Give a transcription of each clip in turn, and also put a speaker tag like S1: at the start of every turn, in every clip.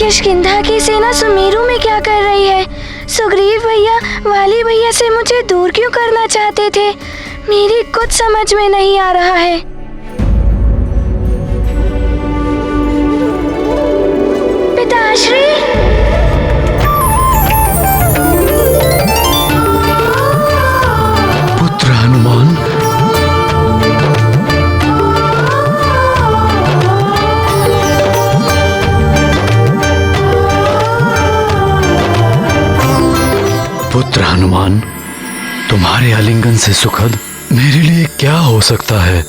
S1: किष्किंधा की सेना सुमेरु में क्या कर रही है? सुग्रीव भैया वाली भैया से मुझे दूर क्यों करना चाहते थे? मेरी कुछ समझ में नहीं आ रहा है। पिताश्री,
S2: पुत्र हनुमान, पुत्र हनुमान, तुम्हारे आलिंगन से सुखद मेरे लिए क्या हो सकता है?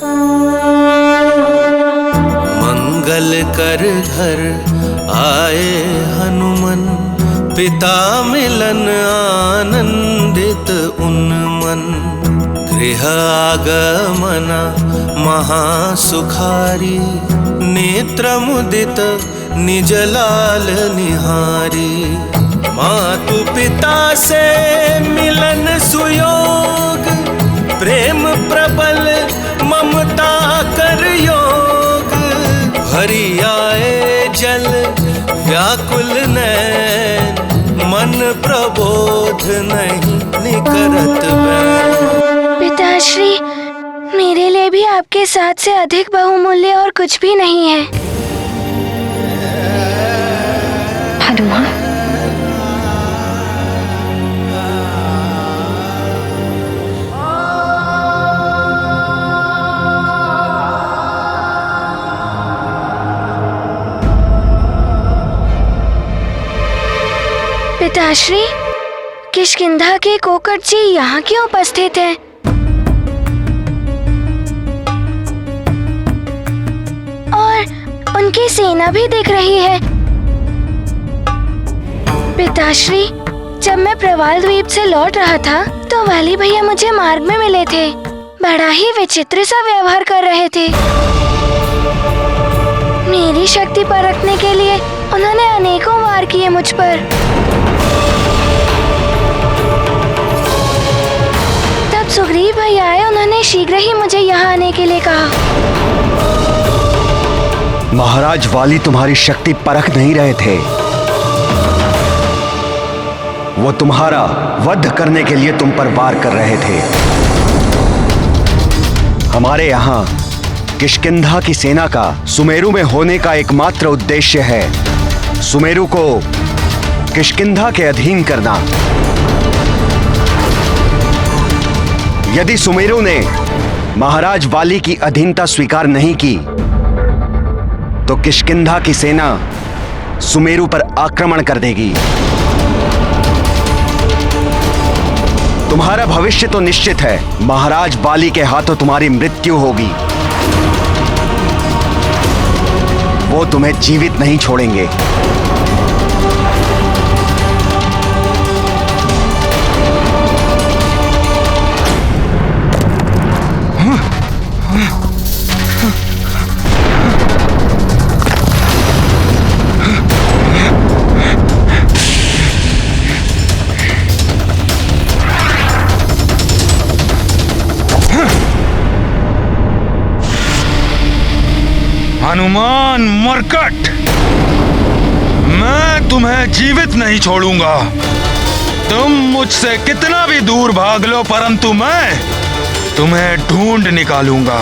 S3: मंगल कर घर आए हनुमान, पिता मिलन आनंदित उन्मन। गृह आगमना महासुखारी, नेत्र मुदित निज लाल निहारी। मातु पिता से मिलन सुयोग, प्रेम प्रबल ममता कर योग। भरी आए जल व्याकुल नैन, मन प्रबोध नहीं निकरत बैन।
S1: पिताश्री, मेरे लिए भी आपके साथ से अधिक बहुमूल्य और कुछ भी नहीं है।
S4: हनुमान,
S1: पिताश्री, किष्किंधा के कोकट जी यहाँ क्यों उपस्थित हैं? और उनकी सेना भी दिख रही है। पिताश्री, जब मैं प्रवाल द्वीप से लौट रहा था तो वाली भैया मुझे मार्ग में मिले थे। बड़ा ही विचित्र सा व्यवहार कर रहे थे। मेरी शक्ति परखने के लिए उन्होंने अनेकों वार किए मुझ पर। तब सुग्रीव भैया आए, उन्होंने शीघ्र ही मुझे यहाँ आने के लिए कहा।
S5: महाराज वाली तुम्हारी शक्ति परख नहीं रहे थे, वो तुम्हारा वध करने के लिए तुम पर वार कर रहे थे। हमारे यहाँ किष्किंधा की सेना का सुमेरु में होने का एकमात्र उद्देश्य है सुमेरु को किष्किंधा के अधीन करना। यदि सुमेरु ने महाराज वाली की अधीनता स्वीकार नहीं की तो किष्किंधा की सेना सुमेरु पर आक्रमण कर देगी। तुम्हारा भविष्य तो निश्चित है, महाराज वाली के हाथों तुम्हारी मृत्यु होगी। वो तुम्हें जीवित नहीं छोड़ेंगे।
S6: हनुमान मरकट, मैं तुम्हें जीवित नहीं छोड़ूंगा। तुम मुझसे कितना भी दूर भाग लो, परंतु मैं तुम्हें ढूंढ निकालूंगा।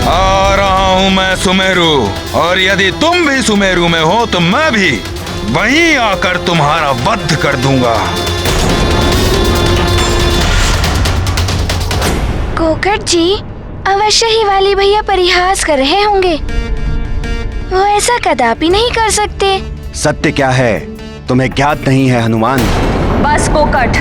S6: आ रहा हूं मैं सुमेरु, और यदि तुम भी सुमेरु में हो तो मैं भी वहीं आकर तुम्हारा वध कर दूंगा।
S1: कोकट जी, अवश्य ही वाली भैया परिहास कर रहे होंगे। वो ऐसा कदापि नहीं कर सकते।
S5: सत्य क्या है तुम्हें ज्ञात नहीं है हनुमान।
S4: बस कोकट,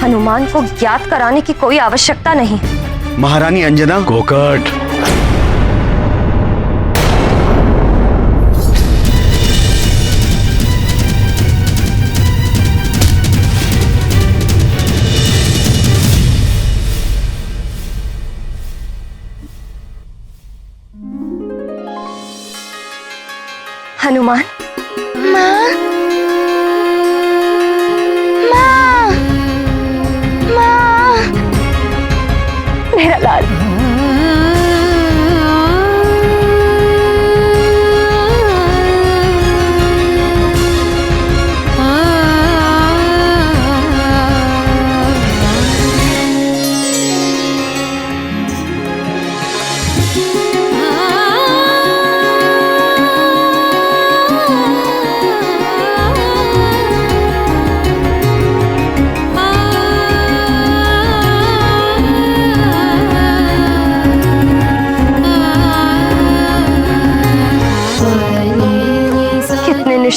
S4: हनुमान को ज्ञात कराने की कोई आवश्यकता नहीं।
S5: महारानी अंजना।
S2: कोकट,
S4: हनुमान,
S1: माँ, माँ, माँ,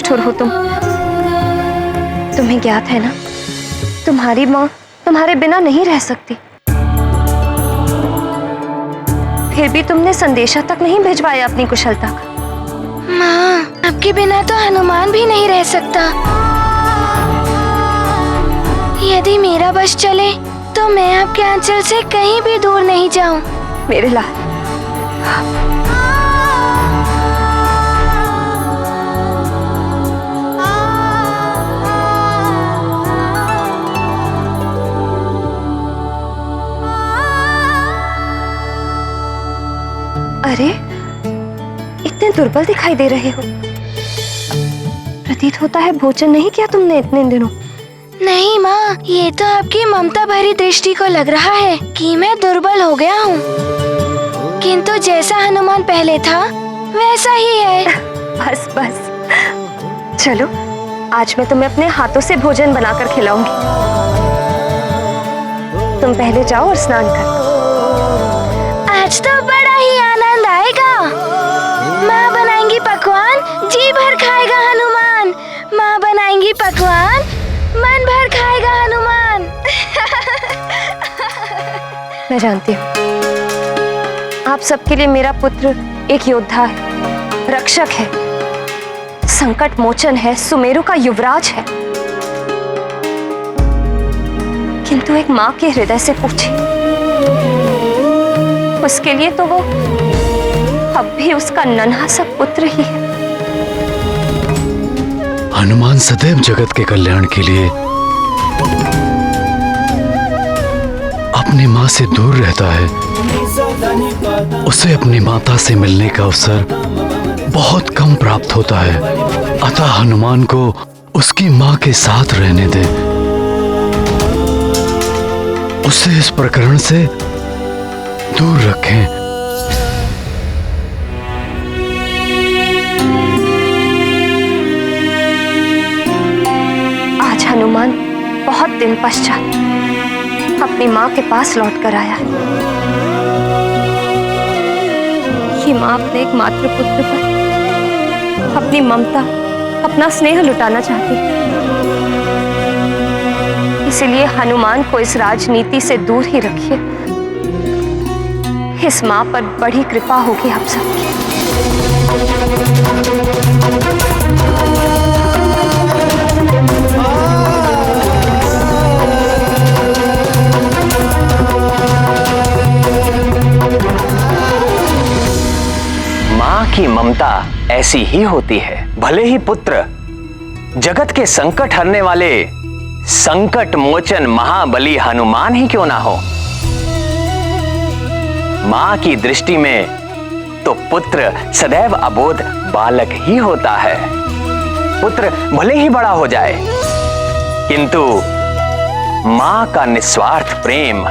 S4: निष्ठुर हो तुम। तुम्हें ज्ञात है ना, तुम्हारी माँ तुम्हारे बिना नहीं रह सकती। फिर भी तुमने संदेशा तक नहीं भिजवाया अपनी कुशलता का।
S1: माँ, आपके बिना तो हनुमान भी नहीं रह सकता। यदि मेरा बस चले तो मैं आपके आंचल से कहीं भी दूर नहीं जाऊं।
S4: मेरे लाल, अरे इतने दुर्बल दिखाई दे रहे हो। प्रतीत होता है भोजन नहीं किया तुमने इतने दिनों।
S1: नहीं माँ, ये तो आपकी ममता भरी दृष्टि को लग रहा है कि मैं दुर्बल हो गया हूँ, किंतु जैसा हनुमान पहले था वैसा ही है।
S4: बस बस, चलो आज मैं तुम्हें अपने हाथों से भोजन बनाकर खिलाऊंगी। तुम पहले जाओ और स्नान करो।
S1: आज तो बड़ा ही आनंद आएगा। माँ बनाएंगी पकवान, जी भर खाएगा हनुमान। माँ बनाएंगी पकवान, मन भर खाएगा हनुमान।
S4: मैं जानती हूँ आप सबके लिए मेरा पुत्र एक योद्धा है, रक्षक है, संकट मोचन है, सुमेरु का युवराज है। किंतु एक माँ के हृदय से पूछे, उसके लिए तो वो अब भी उसका नन्हा सा पुत्र ही है।
S2: हनुमान सदैव जगत के कल्याण के लिए अपनी माँ से दूर रहता है। उसे अपनी माता से मिलने का अवसर बहुत कम प्राप्त होता है, अतः हनुमान को उसकी माँ के साथ रहने दे। उसे इस प्रकरण से दूर रखें।
S4: आज हनुमान बहुत दिन पश्चात अपनी माँ के पास लौट कर आया है। ये माँ अपने एक मात्र पुत्र पर अपनी ममता, अपना स्नेह लुटाना चाहती है। इसीलिए हनुमान को इस राजनीति से दूर ही रखिए। इस माँ पर बड़ी कृपा होगी आप सबकी।
S7: माँ की ममता ऐसी ही होती है। भले ही पुत्र जगत के संकट हरने वाले संकट मोचन महाबली हनुमान ही क्यों ना हो, माँ की दृष्टि में तो पुत्र सदैव अबोध बालक ही होता है। पुत्र भले ही बड़ा हो जाए, किंतु माँ का निस्वार्थ प्रेम,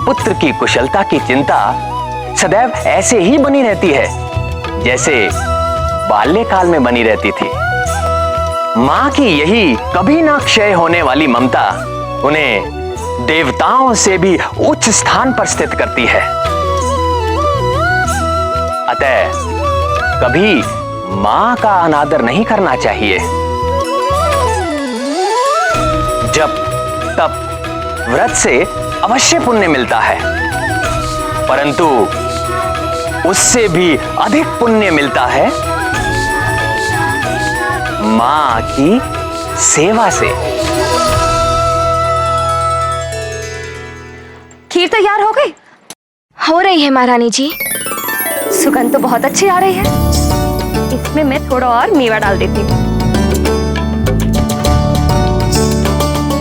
S7: पुत्र की कुशलता की चिंता सदैव ऐसे ही बनी रहती है जैसे बाल्यकाल में बनी रहती थी। माँ की यही कभी ना क्षय होने वाली ममता उन्हें देवताओं से भी उच्च स्थान पर स्थित करती है। अतः कभी माँ का अनादर नहीं करना चाहिए। जब तब व्रत से अवश्य पुण्य मिलता है, परंतु उससे भी अधिक पुण्य मिलता है माँ की सेवा से।
S4: खीर तैयार हो गई?
S1: हो रही है महारानी जी।
S4: सुगंध तो बहुत अच्छी आ रही है। इसमें मैं थोड़ा और मेवा डाल देती हूँ।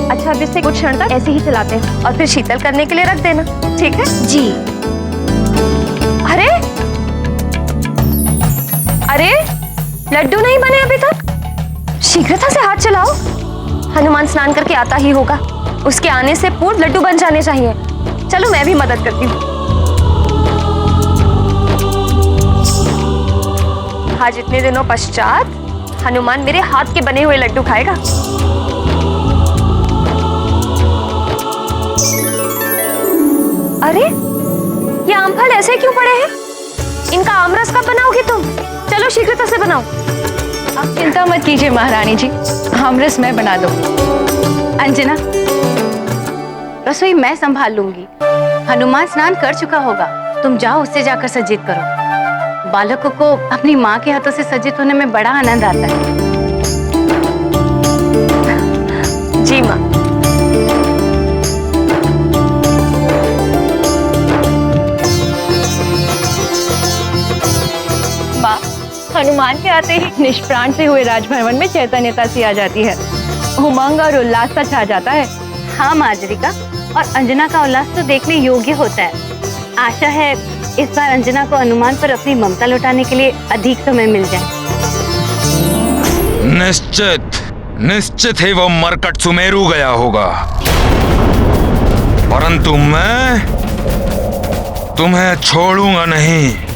S4: अच्छा, अब इसे कुछ क्षण तक ऐसे ही चलाते हैं और फिर शीतल करने के लिए रख देना, ठीक है?
S1: जी।
S4: अरे अरे, लड्डू नहीं बने अभी तक। शीघ्रता से हाथ चलाओ। हनुमान स्नान करके आता ही होगा, उसके आने से पूर्व लड्डू बन जाने चाहिए। चलो मैं भी मदद करती हूँ। आज इतने दिनों पश्चात हनुमान मेरे हाथ के बने हुए लड्डू खाएगा। अरे, ये आम फल ऐसे क्यों पड़े हैं? इनका आमरस कब बनाओगी तुम? चलो शीघ्रता से बनाओ।
S8: आप चिंता मत कीजिए महारानी जी, आमरस मैं बना दूंगी। अंजना, रसोई मैं संभाल लूंगी। हनुमान स्नान कर चुका होगा, तुम जाओ उससे जाकर सज्जित करो। बालकों को अपनी माँ के हाथों से सज्जित होने में बड़ा आनंद आता है।
S4: जी माँ।
S8: माँ, हनुमान के आते ही निष्प्राण से हुए राजभवन में चैतन्यता सी आ जाती है, उमंग और उल्लास सा छा जाता है।
S9: हाँ माजरिका, और अंजना का उल्लास तो देखने योग्य होता है। आशा है इस बार अंजना को हनुमान पर अपनी ममता लौटाने के लिए अधिक समय मिल जाए।
S6: निश्चित ही वो मरकट सुमेरु गया होगा, परंतु मैं तुम्हें छोड़ूंगा नहीं।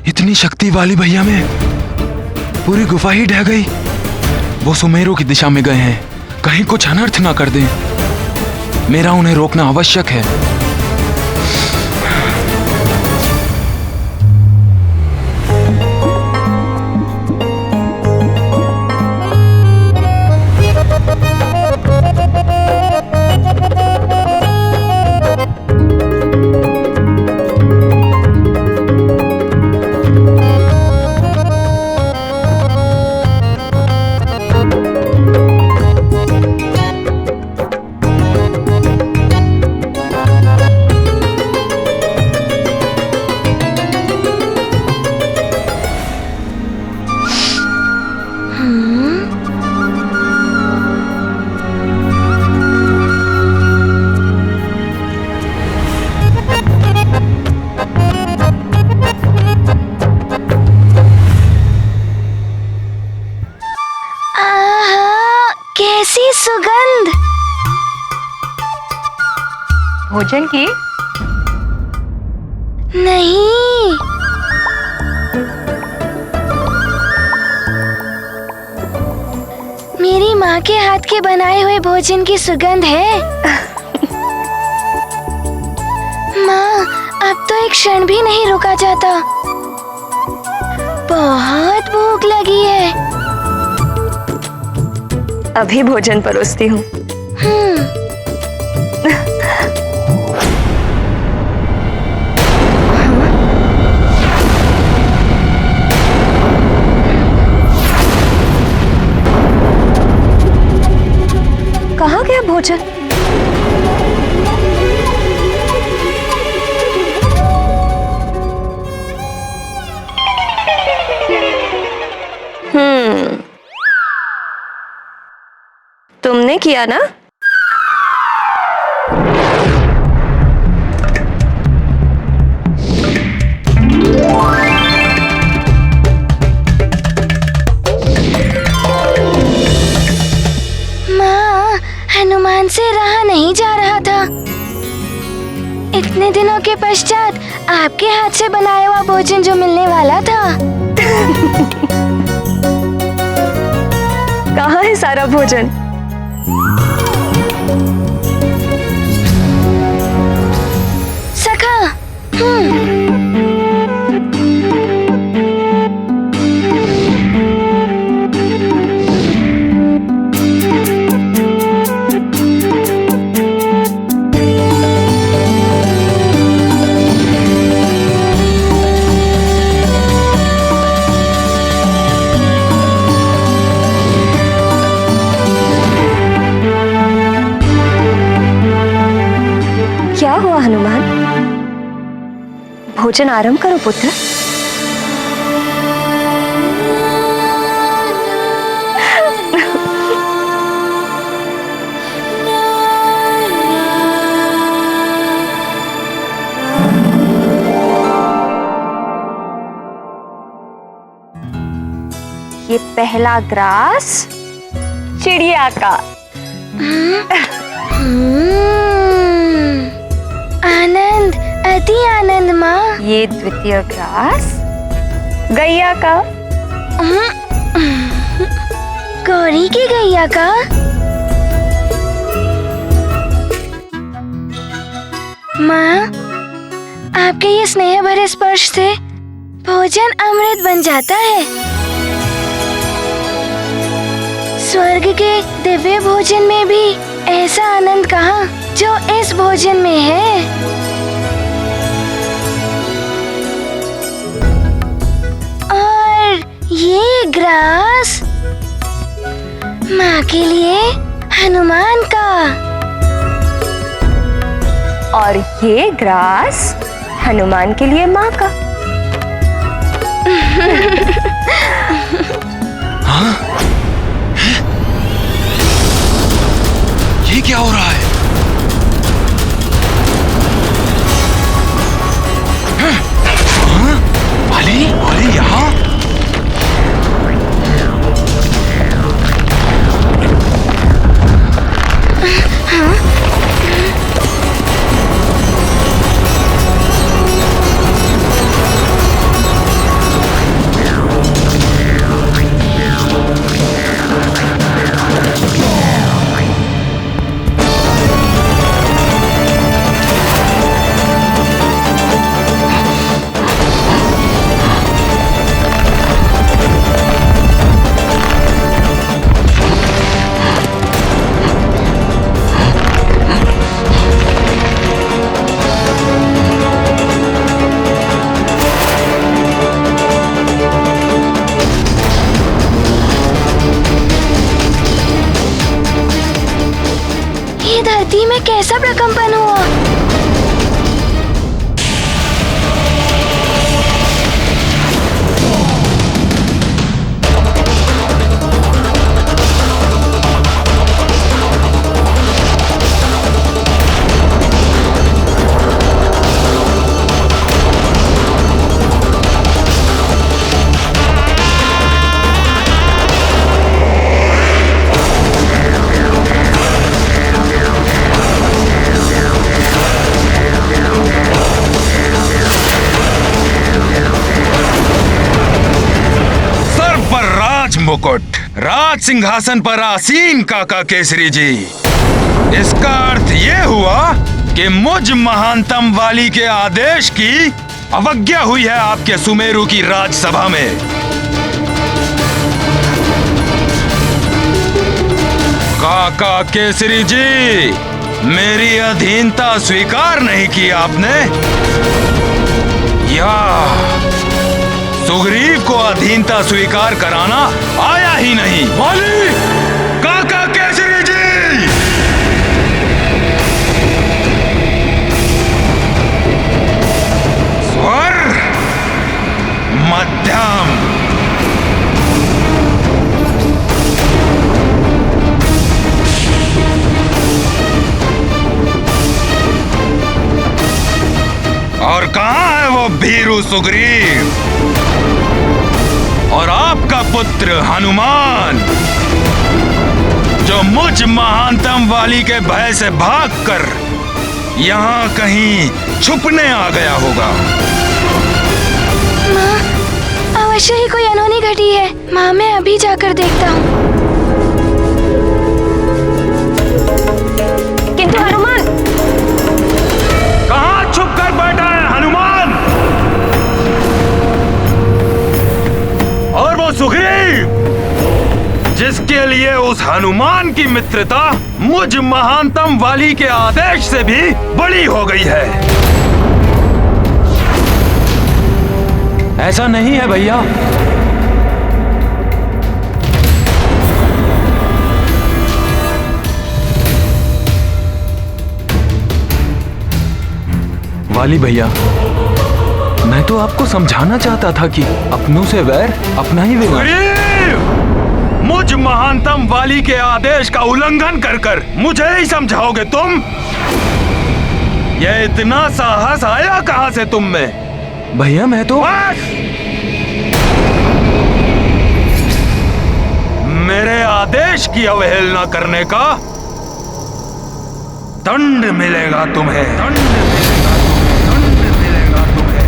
S6: इतनी शक्ति वाली भैया में पूरी गुफा ही ढह गई। वो सुमेरु की दिशा में गए हैं, कहीं कुछ अनर्थ ना कर दें। मेरा उन्हें रोकना आवश्यक है।
S1: कैसी सुगंध!
S8: भोजन की?
S1: नहीं, मेरी माँ के हाथ के बनाए हुए भोजन की सुगंध है। माँ, अब तो एक क्षण भी नहीं रुका जाता। बहुत भूख लगी है।
S4: अभी भोजन परोसती हूँ। कहाँ गया भोजन? तुमने किया ना?
S1: माँ, हनुमान से रहा नहीं जा रहा था। इतने दिनों के पश्चात आपके हाथ से बनाया हुआ भोजन जो मिलने वाला था।
S4: कहाँ है सारा भोजन?
S1: सखा,
S4: क्या हुआ हनुमान? भोजन आरंभ करो पुत्र। ये पहला ग्रास चिड़िया का।
S1: आनंद, अति आनंद माँ।
S4: ये द्वितीय ग्रास गैया का।
S1: गौरी की गैया का? माँ, आपके ये स्नेह भरे स्पर्श से भोजन अमृत बन जाता है। स्वर्ग के दिव्य भोजन में भी ऐसा आनंद कहाँ जो इस भोजन में है। और ये ग्रास माँ के लिए हनुमान का।
S4: और ये ग्रास हनुमान के लिए माँ का।
S6: हाँ? ये क्या हो रहा है? हाँ? वाली यहाँ?
S1: धरती में कैसा प्रकंपन हुआ?
S6: मुकुट राज सिंहासन पर आसीन काका केसरी जी। इसका अर्थ ये हुआ कि मुझ महानतम वाली के आदेश की अवज्ञा हुई है आपके सुमेरु की राजसभा में। काका केसरी जी, मेरी अधीनता स्वीकार नहीं की आपने, या सुग्रीव को अधीनता स्वीकार कराना आया ही नहीं। वाली! काका केसरी जी! स्वर मध्यम। और कहां है वो भीरू सुग्रीव और आपका पुत्र हनुमान, जो मुझ महानतम वाली के भय से भागकर यहाँ कहीं छुपने आ गया होगा?
S1: माँ, अवश्य ही कोई अनहोनी घटी है। माँ, मैं अभी जाकर देखता हूँ।
S4: किंतु हनुमान,
S6: कहाँ छुप कर बैठा है हनुमान? और वो सुग्रीव, जिसके लिए उस हनुमान की मित्रता मुझ महानतम वाली के आदेश से भी बड़ी हो गई है। ऐसा नहीं है भैया। वाली भैया, मैं तो आपको समझाना चाहता था कि अपनों से वैर अपना ही विनाश। मुझ महानतम वाली के आदेश का उल्लंघन कर कर मुझे ही समझाओगे तुम? यह इतना साहस आया कहां से तुम में? भैया मैं तो मेरे आदेश की अवहेलना करने का दंड मिलेगा तुम्हें। दंड मिलेगा तुम्हें। दंड मिलेगा तुम्हें।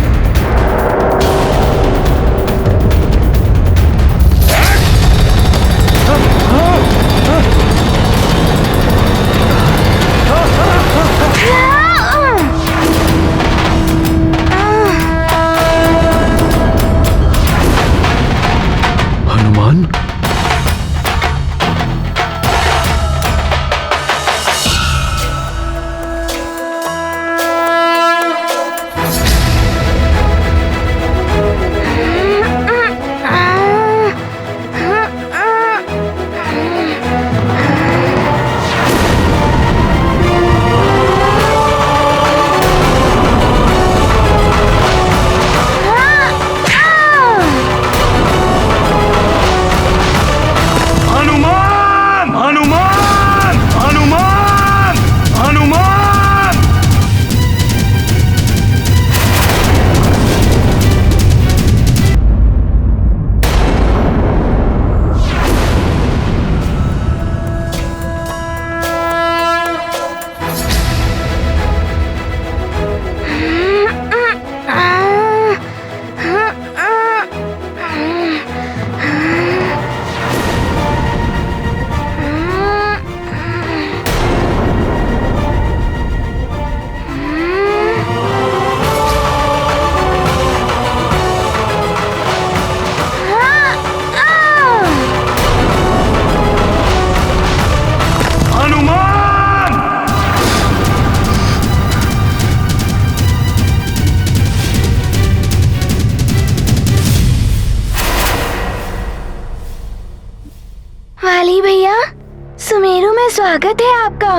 S1: सुमेरु में स्वागत है आपका।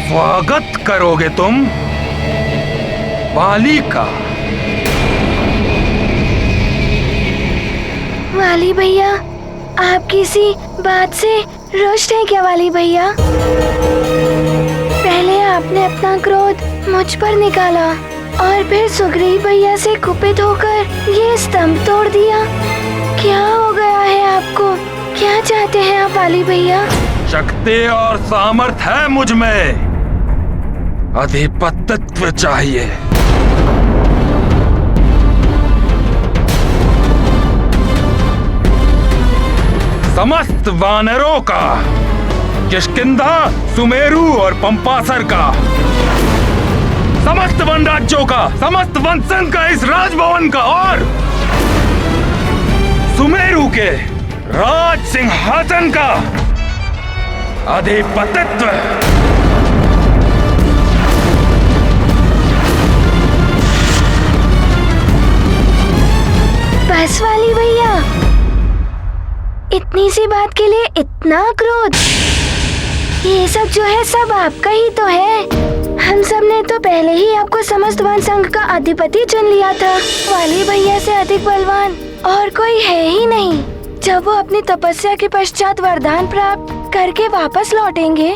S6: स्वागत करोगे तुम वाली का?
S1: वाली भैया, आप किसी बात से रुष्ट हैं क्या वाली भैया? पहले आपने अपना क्रोध मुझ पर निकाला और फिर सुग्रीव भैया से कुपित होकर ये स्तंभ तोड़ दिया। क्या हो गया है आपको? क्या चाहते हैं आप वाली भैया?
S6: शक्ति और सामर्थ है मुझ में, आधिपत्यत्व चाहिए। समस्त वानरों का, किष्किंधा, सुमेरु और पंपासर का, समस्त वन राज्यों का, समस्त वंशन का, इस राजभवन का और सुमेरु के राज सिंहासन का आधिपत्यत्व।
S1: बस वाली भैया, इतनी सी बात के लिए इतना क्रोध? ये सब जो है सब आपका ही तो है। हम सब ने तो पहले ही आपको समस्त वन संघ का अधिपति चुन लिया था। वाली भैया से अधिक बलवान और कोई है ही नहीं। जब वो अपनी तपस्या के पश्चात वरदान प्राप्त करके वापस लौटेंगे,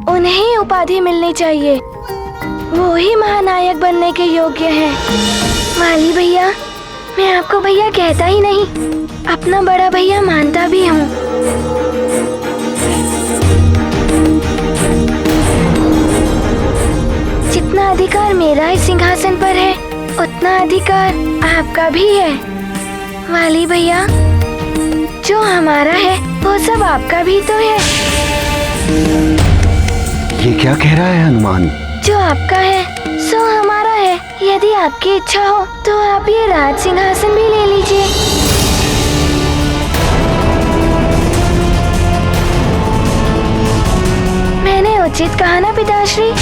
S1: उन्हें ही उपाधि मिलनी चाहिए। वो ही महानायक बनने के योग्य हैं। वाली भैया, मैं आपको भैया कहता ही नहीं, अपना बड़ा भैया मानता भी हूँ। जितना अधिकार मेरा इस सिंहासन पर है, उतना अधिकार आपका भी है। वाली भैया, जो हमारा है वो सब आपका भी तो है।
S5: ये क्या कह रहा है हनुमान?
S1: जो आपका है सो हमारा है। यदि आपकी इच्छा हो तो आप ये राज सिंहासन भी ले लीजिए। मैंने उचित कहा ना पिताश्री?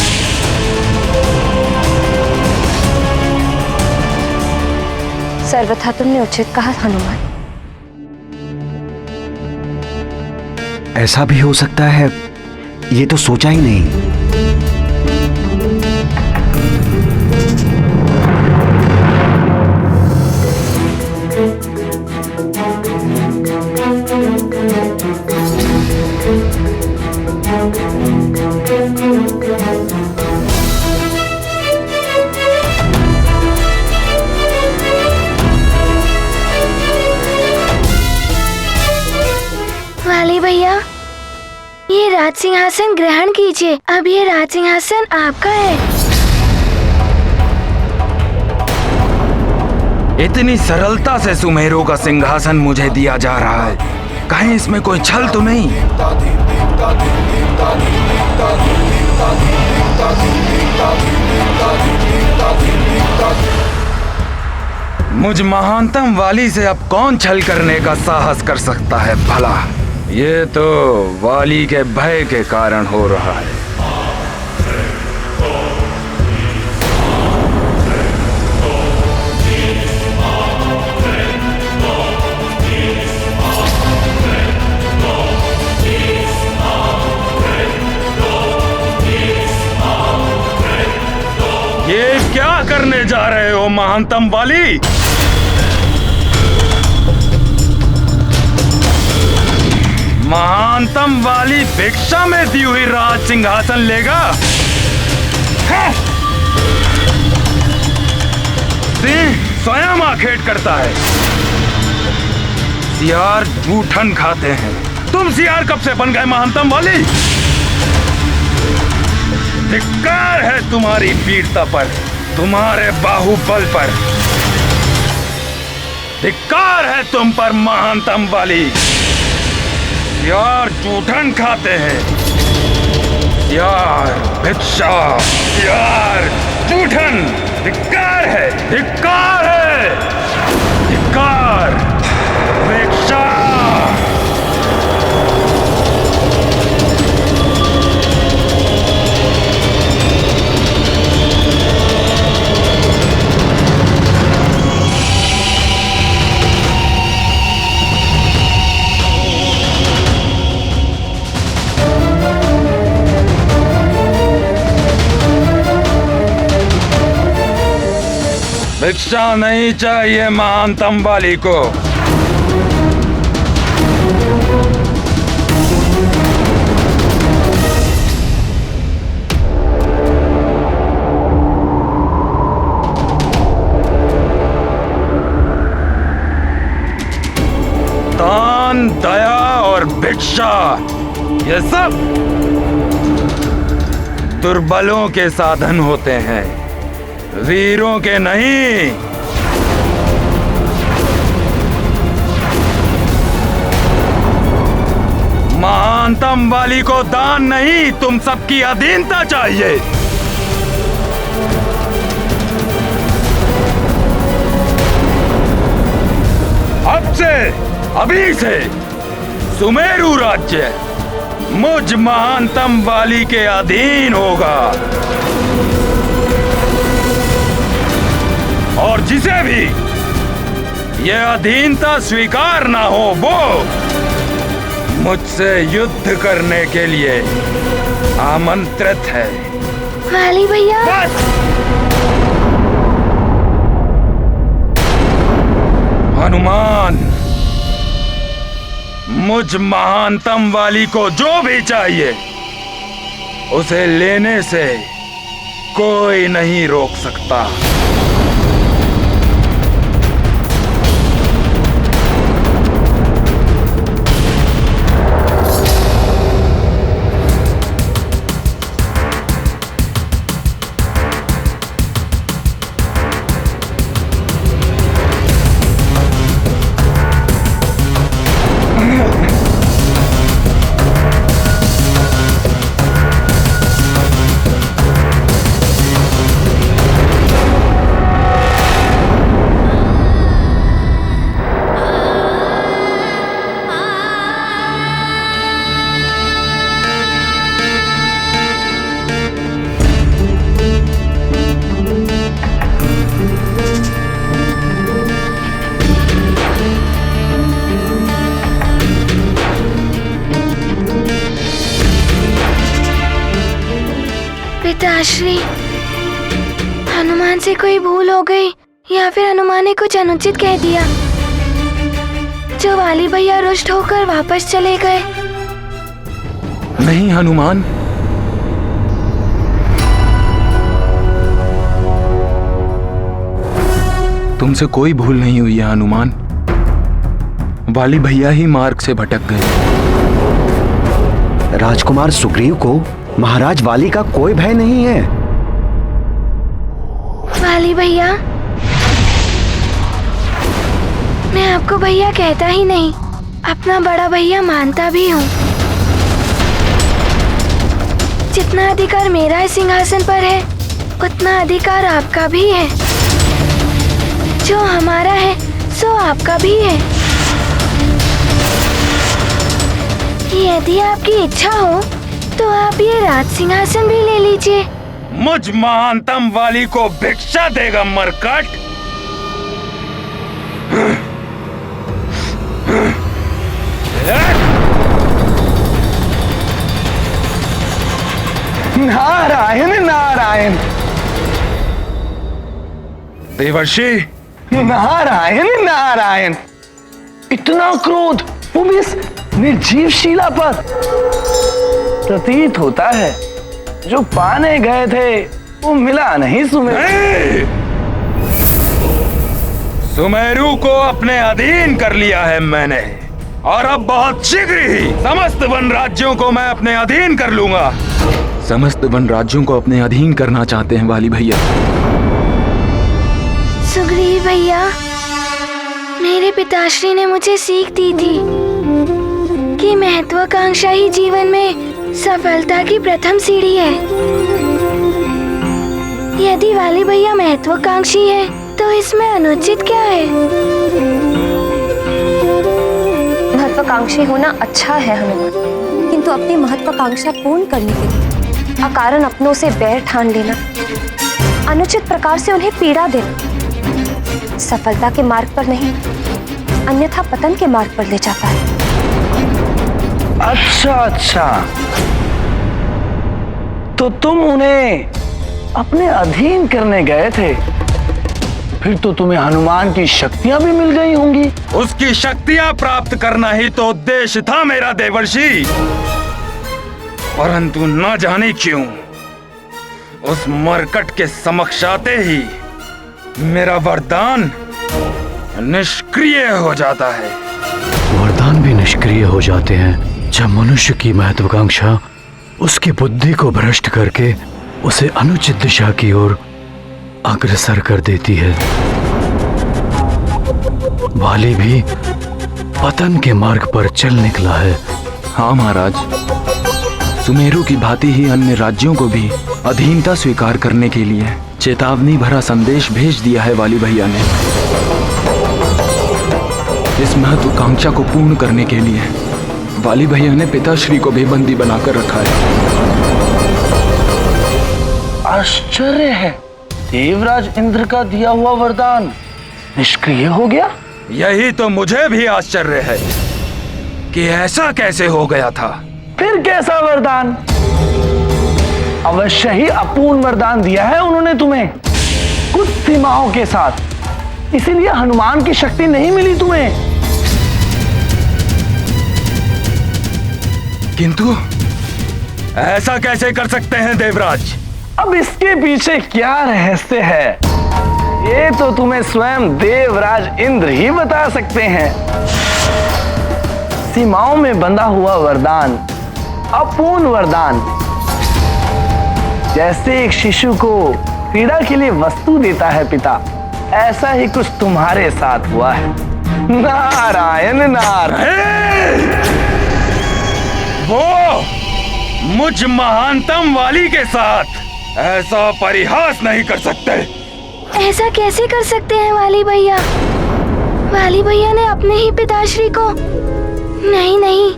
S4: सर्वथा तुमने उचित कहा हनुमान।
S5: ऐसा भी हो सकता है, ये तो सोचा ही नहीं।
S1: वाली भैया, ये राज सिंहासन ग्रहण कीजिए। अब ये राज सिंहासन आपका है।
S6: इतनी सरलता से सुमेरु का सिंहासन मुझे दिया जा रहा है, कहीं इसमें कोई छल तो नहीं? मुझ महानतम वाली से अब कौन छल करने का साहस कर सकता है भला? ये तो वाली के भय के कारण हो रहा है। ये क्या करने जा रहे हो महानतम वाली? महानतम वाली भिक्षा में दी हुई राज सिंहासन लेगा? सिंह स्वयं आखेट करता है, सियार जूठन खाते हैं। तुम सियार कब से बन गए महानतम वाली? धिक्कार है तुम्हारी वीरता पर, तुम्हारे बाहुबल पर। धिक्कार है तुम पर महानतम वाली। यार जूठन खाते हैं, यार भिक्षा, यार जूठन। धिक्कार है, धिक्कार है, धिक्कार, भिक्षा। भिक्षा नहीं चाहिए महानतम वाली को। दान, दया और भिक्षा, ये सब दुर्बलों के साधन होते हैं, वीरों के नहीं। महानतम वाली को दान नहीं, तुम सबकी अधीनता चाहिए। अब से, अभी से सुमेरु राज्य मुझ महानतम वाली के अधीन होगा, और जिसे भी यह अधीनता स्वीकार ना हो वो मुझसे युद्ध करने के लिए आमंत्रित है।
S1: वाली भैया,
S6: बस! हनुमान, मुझ महानतम वाली को जो भी चाहिए उसे लेने से कोई नहीं रोक सकता।
S1: पिताश्री, हनुमान से कोई भूल हो गई या फिर हनुमान ने कुछ अनुचित कह दिया जो वाली भैया रुष्ट होकर वापस चले गए।
S6: नहीं हनुमान, तुमसे कोई भूल नहीं हुई है हनुमान। वाली भैया ही मार्ग से भटक गए।
S5: राजकुमार सुग्रीव को महाराज वाली का कोई भय नहीं है।
S1: वाली भैया, मैं आपको भैया कहता ही नहीं, अपना बड़ा भैया मानता भी हूँ। जितना अधिकार मेरा इस सिंहासन पर है उतना अधिकार आपका भी है। जो हमारा है सो आपका भी है। यदि आपकी इच्छा हो तो आप ये राज सिंहासन भी ले लीजिए।
S6: मुझ महानतम वाली को भिक्षा देगा मरकट।
S10: नारायण नारायण।
S6: देवर्षि,
S10: नारायण नारायण। इतना क्रोध वो भी इस निर्जीव शीला पर। प्रतीत होता है जो पाने गए थे वो मिला नहीं सुमेरु।
S6: सुमेरु को अपने अधीन कर लिया है मैंने, और अब बहुत शीघ्र ही समस्त वन राज्यों को मैं अपने अधीन कर लूंगा। समस्त वन राज्यों को अपने अधीन करना चाहते हैं वाली भैया।
S1: सुग्रीव भैया, मेरे पिताश्री ने मुझे सीख दी थी कि महत्वाकांक्षा ही जीवन में सफलता की प्रथम सीढ़ी है। यदि वाली भैया महत्वाकांक्षी है तो इसमें अनुचित क्या है?
S4: महत्वाकांक्षी होना अच्छा है हनुमान, किंतु अपनी महत्वाकांक्षा पूर्ण करने के लिए अकारण अपनों से बैर ठान लेना, अनुचित प्रकार से उन्हें पीड़ा देना सफलता के मार्ग पर नहीं, अन्यथा पतन के मार्ग पर ले जाता है।
S10: अच्छा अच्छा, तो तुम उन्हें अपने अधीन करने गए थे, फिर तो तुम्हें हनुमान की शक्तियां भी मिल गई होंगी।
S6: उसकी शक्तियां प्राप्त करना ही तो उद्देश्य था मेरा देवर्षि, परंतु न जाने क्यों उस मरकट के समक्ष आते ही मेरा वरदान निष्क्रिय हो जाता है।
S2: वरदान भी निष्क्रिय हो जाते हैं जब मनुष्य की महत्वाकांक्षा उसकी बुद्धि को भ्रष्ट करके उसे अनुचित दिशा की ओर अग्रसर कर देती है। वाली भी पतन के मार्ग पर चल निकला है।
S11: हाँ महाराज, सुमेरु की भांति ही अन्य राज्यों को भी अधीनता स्वीकार करने के लिए चेतावनी भरा संदेश भेज दिया है वाली भैया ने। इस महत्वाकांक्षा को पूर्ण करने के लिए वाली भैया ने पिताश्री को भी बंदी बनाकर रखा है।
S10: आश्चर्य है, देवराज इंद्र का दिया हुआ वरदान निष्क्रिय हो गया।
S6: यही तो मुझे भी आश्चर्य है कि ऐसा कैसे हो गया था।
S10: फिर कैसा वरदान? अवश्य ही अपूर्ण वरदान दिया है उन्होंने तुम्हें, कुछ सीमाओं के साथ, इसीलिए हनुमान की शक्ति नहीं मिली तुम्हें।
S6: किंतु ऐसा कैसे कर सकते हैं देवराज?
S10: अब इसके पीछे क्या रहस्य है, ये तो तुम्हें स्वयं देवराज इंद्र ही बता सकते हैं। सीमाओं में बंधा हुआ वरदान, अपूर्ण वरदान, जैसे एक शिशु को क्रीड़ा के लिए वस्तु देता है पिता, ऐसा ही कुछ तुम्हारे साथ हुआ है। नारायण नारायण।
S6: वो मुझ महानतम वाली के साथ ऐसा परिहास नहीं कर सकते।
S1: ऐसा कैसे कर सकते हैं वाली भैया? वाली भैया ने अपने ही पिताश्री को। नहीं नहीं,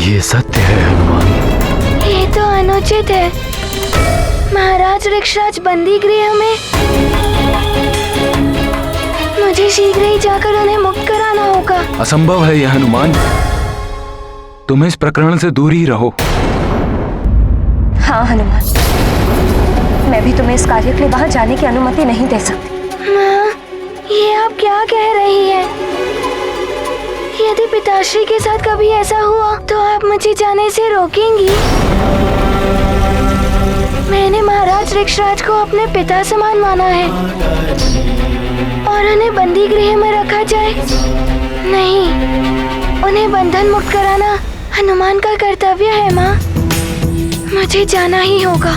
S2: ये सत्य है हनुमान।
S1: ये तो अनुचित है। महाराज ऋक्षराज बंदी गृह में, मुझे शीघ्र ही जाकर उन्हें मुक्त कराना होगा।
S11: असंभव है यह हनुमान, तुम इस प्रकरण से दूर ही रहो।
S4: हाँ हनुमान, मैं भी तुम्हें इस कार्य के लिए बाहर जाने की अनुमति नहीं दे सकती।
S1: माँ, ये आप क्या कह रही हैं? यदि पिताश्री के साथ कभी ऐसा हुआ तो आप मुझे जाने से रोकेंगी? मैंने महाराज ऋक्षराज को अपने पिता समान माना है और उन्हें बंदी गृह में रखा जाए? नहीं, उन्हें बंधन मुक्त कराना हनुमान का कर्तव्य है माँ। मुझे जाना ही होगा।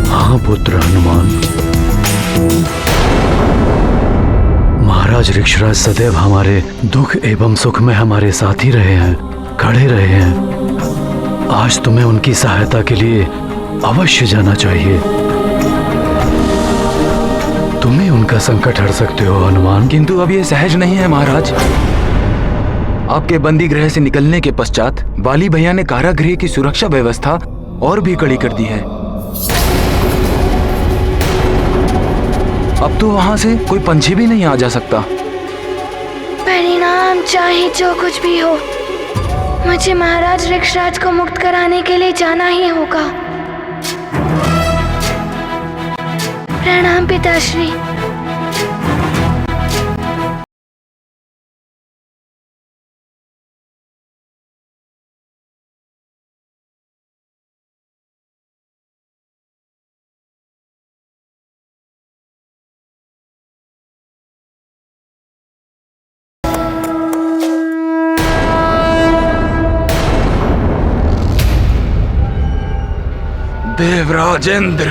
S2: हाँ पुत्र हनुमान, महाराज ऋक्षराज सदैव हमारे दुख एवं सुख में हमारे साथ ही रहे हैं, खड़े रहे हैं। आज तुम्हें उनकी सहायता के लिए अवश्य जाना चाहिए। तुम ही उनका संकट हर सकते हो हनुमान।
S11: किंतु अब ये सहज नहीं है महाराज। आपके बंदी गृह से निकलने के पश्चात वाली भैया ने कारागृह की सुरक्षा व्यवस्था और भी कड़ी कर दी है। अब तो वहां से कोई पंछी भी नहीं आ जा सकता।
S1: परिणाम चाहे जो कुछ भी हो, मुझे महाराज ऋक्षराज को मुक्त कराने के लिए जाना ही होगा। प्रणाम पिताश्री।
S6: देवराज इंद्र,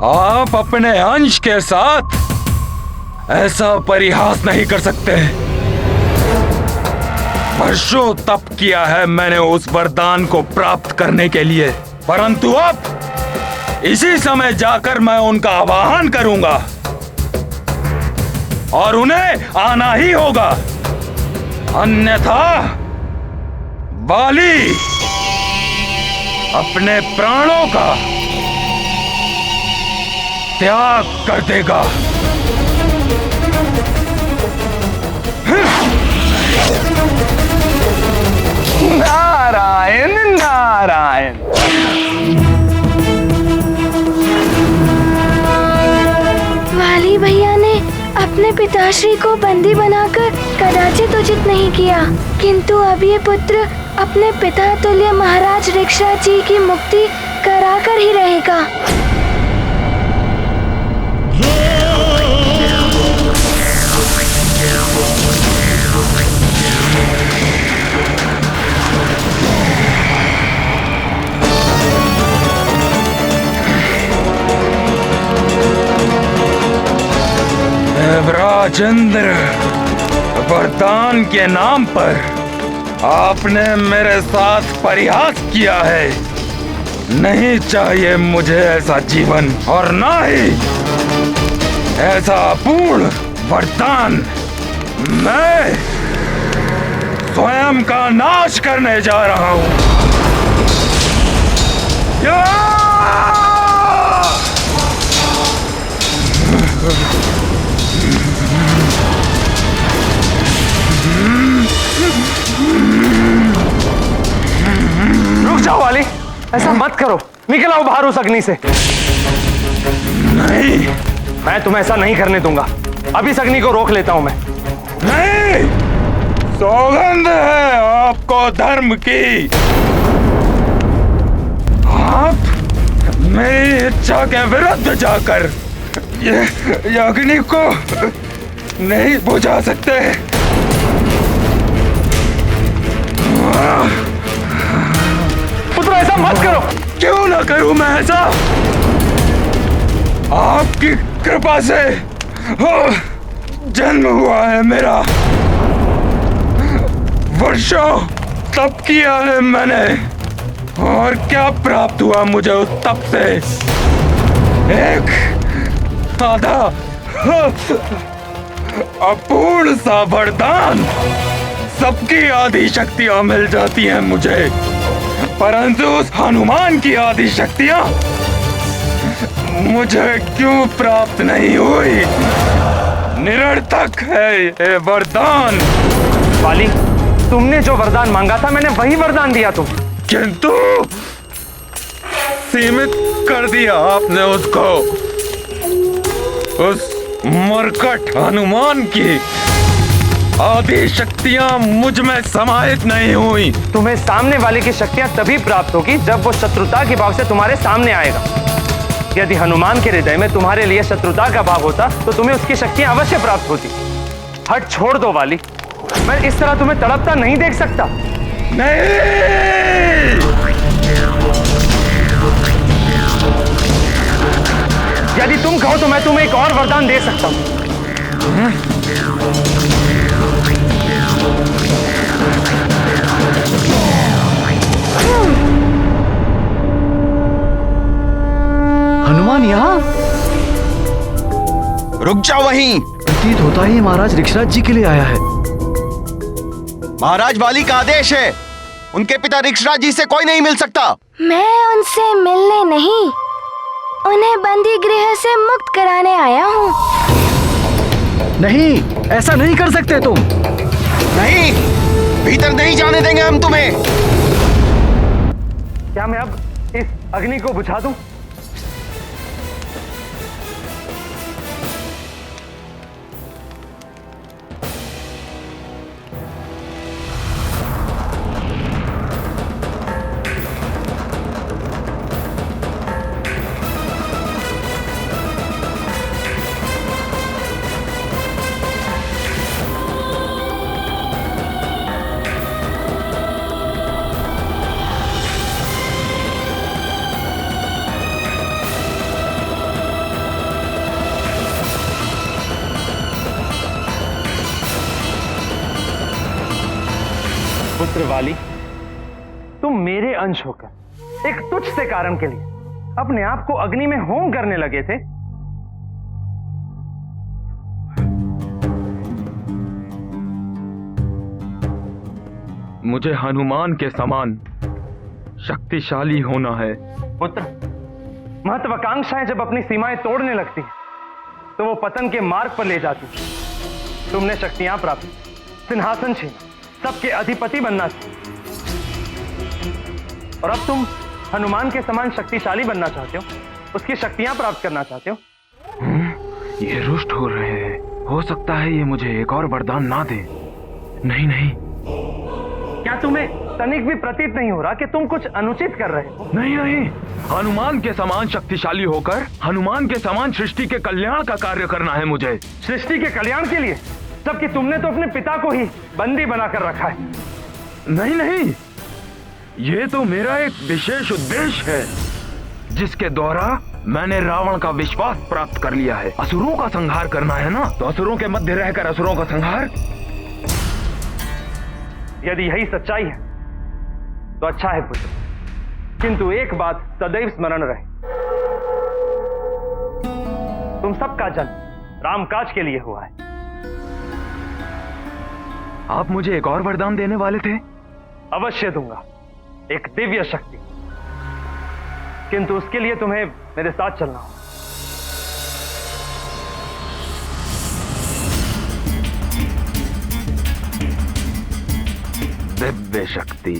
S6: आप अपने अंश के साथ ऐसा परिहास नहीं कर सकते। वर्षों तप किया है मैंने उस वरदान को प्राप्त करने के लिए, परंतु अब इसी समय जाकर मैं उनका आवाहन करूंगा और उन्हें आना ही होगा, अन्यथा वाली अपने प्राणों का त्याग कर देगा।
S10: नारायण नारायण।
S1: पिताश्री को बंदी बनाकर कदाचित उचित नहीं किया, किंतु अब ये पुत्र अपने पिता तुल्य महाराज रिक्शा जी की मुक्ति कराकर ही रहेगा।
S6: राजेंद्र, वरदान के नाम पर आपने मेरे साथ परिहास किया है। नहीं चाहिए मुझे ऐसा जीवन और ना ही ऐसा अपूर्ण वरदान। मैं स्वयं का नाश करने जा रहा हूं।
S10: रुक जाओ वाली, ऐसा मत करो। निकल आओ बाहर उस अग्नि से।
S6: नहीं,
S10: मैं तुम्हें ऐसा नहीं करने दूंगा। अभी इस अग्नि को रोक लेता हूं मैं।
S6: नहीं, सौगंध है आपको धर्म की। आप मेरी इच्छा के विरुद्ध जाकर ये अग्नि को नहीं बुझा सकते।
S10: पुत्र ऐसा मत करो।
S6: क्यों ना करूं मैं ऐसा? आपकी कृपा से जन्म हुआ है मेरा। वर्षों तप किया है मैंने, और क्या प्राप्त हुआ मुझे उस तप से? एक आधा अपूर्ण सा वरदान। सबकी आदि शक्तियां मिल जाती हैं मुझे, परंतु उस हनुमान की आदि शक्तियां मुझे क्यों प्राप्त नहीं हुई? निरर्थक है ये वरदान।
S10: वाली, तुमने जो वरदान मांगा था मैंने वही वरदान दिया तुम।
S6: किंतु सीमित कर दिया आपने उसको। उस मरकट हनुमान की आदि शक्तियां मुझ में समाहित नहीं हुई।
S10: तुम्हें सामने वाले की शक्तियां तभी प्राप्त होगी जब वो शत्रुता के भाव से तुम्हारे सामने आएगा। यदि हनुमान के हृदय में तुम्हारे लिए शत्रुता का भाव होता तो तुम्हें उसकी शक्तियां अवश्य प्राप्त होती। हट छोड़ दो वाली, मैं इस तरह तुम्हें तड़पता नहीं देख सकता।
S6: नहीं,
S10: यदि तुम कहो तो मैं तुम्हें एक और वरदान दे सकता हूं।
S2: हनुमान यहाँ?
S5: रुक जाओ वहीं।
S2: प्रतीत होता है महाराज ऋक्षराज जी के लिए आया है।
S5: महाराज वाली का आदेश है, उनके पिता ऋक्षराज जी से कोई नहीं मिल सकता।
S1: मैं उनसे मिलने नहीं, उन्हें बंदी गृह से मुक्त कराने आया हूँ।
S2: नहीं, ऐसा नहीं कर सकते तुम।
S5: नहीं, भीतर नहीं जाने देंगे हम तुम्हें।
S10: क्या मैं अब इस अग्नि को बुझा दूं? पुत्र वाली, तुम मेरे अंश होकर एक तुच्छ से कारण के लिए अपने आप को अग्नि में होम करने लगे थे।
S11: मुझे हनुमान के समान शक्तिशाली होना है।
S10: पुत्र, महत्वाकांक्षाएं जब अपनी सीमाएं तोड़ने लगती हैं, तो वो पतन के मार्ग पर ले जाती है। तुमने शक्तियां प्राप्त, सिंहासन छीना, सबके अधिपति बनना चाहिए, और अब तुम हनुमान के समान शक्तिशाली बनना चाहते हो, उसकी शक्तियां प्राप्त करना चाहते हो।
S11: ये रुष्ट हो रहे हैं। हो सकता है ये मुझे एक और वरदान ना दे। नहीं नहीं,
S10: क्या तुम्हें तनिक भी प्रतीत नहीं हो रहा कि तुम कुछ अनुचित कर रहे हो?
S11: नहीं नहीं, हनुमान के समान शक्तिशाली होकर हनुमान के समान सृष्टि के कल्याण का कार्य करना है मुझे।
S10: सृष्टि के कल्याण के लिए? जबकि तुमने तो अपने पिता को ही बंदी बनाकर रखा है।
S11: नहीं नहीं, ये तो मेरा एक विशेष उद्देश्य है जिसके द्वारा मैंने रावण का विश्वास प्राप्त कर लिया है। असुरों का संहार करना है ना, तो असुरों के मध्य रहकर असुरों का संहार।
S10: यदि यही सच्चाई है तो अच्छा है पुत्र, किंतु एक बात सदैव स्मरण रहे, तुम सबका जन्म रामकाज के लिए हुआ है।
S11: आप मुझे एक और वरदान देने वाले थे?
S10: अवश्य दूंगा, एक दिव्य शक्ति, किंतु उसके लिए तुम्हें मेरे साथ चलना होगा।
S11: दिव्य शक्ति?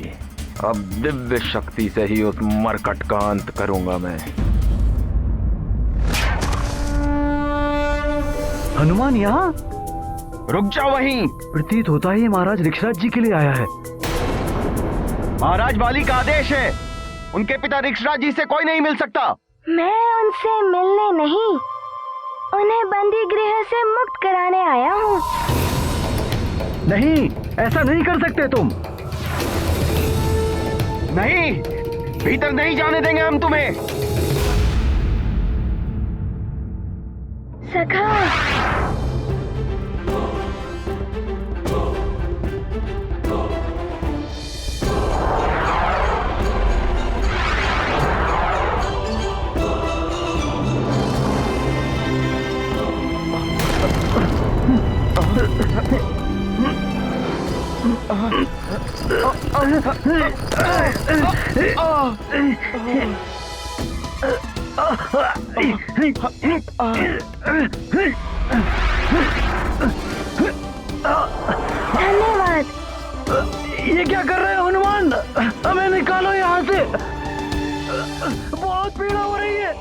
S11: अब दिव्य शक्ति से ही उस मरकट का अंत करूंगा मैं।
S2: हनुमान यहाँ?
S5: रुक जाओ वहीं।
S2: प्रतीत होता है ये महाराज ऋक्षराज जी के लिए आया है।
S5: महाराज वाली का आदेश है, उनके पिता ऋक्षराज जी से कोई नहीं मिल सकता।
S1: मैं उनसे मिलने नहीं, उन्हें बंदी गृह से मुक्त कराने आया हूँ।
S2: नहीं, ऐसा नहीं कर सकते तुम।
S5: नहीं, भीतर नहीं जाने देंगे हम तुम्हें।
S1: सखा, धन्यवाद।
S2: ये क्या कर रहे हो हनुमान? हमें निकालो यहाँ से, बहुत पीड़ा हो रही है।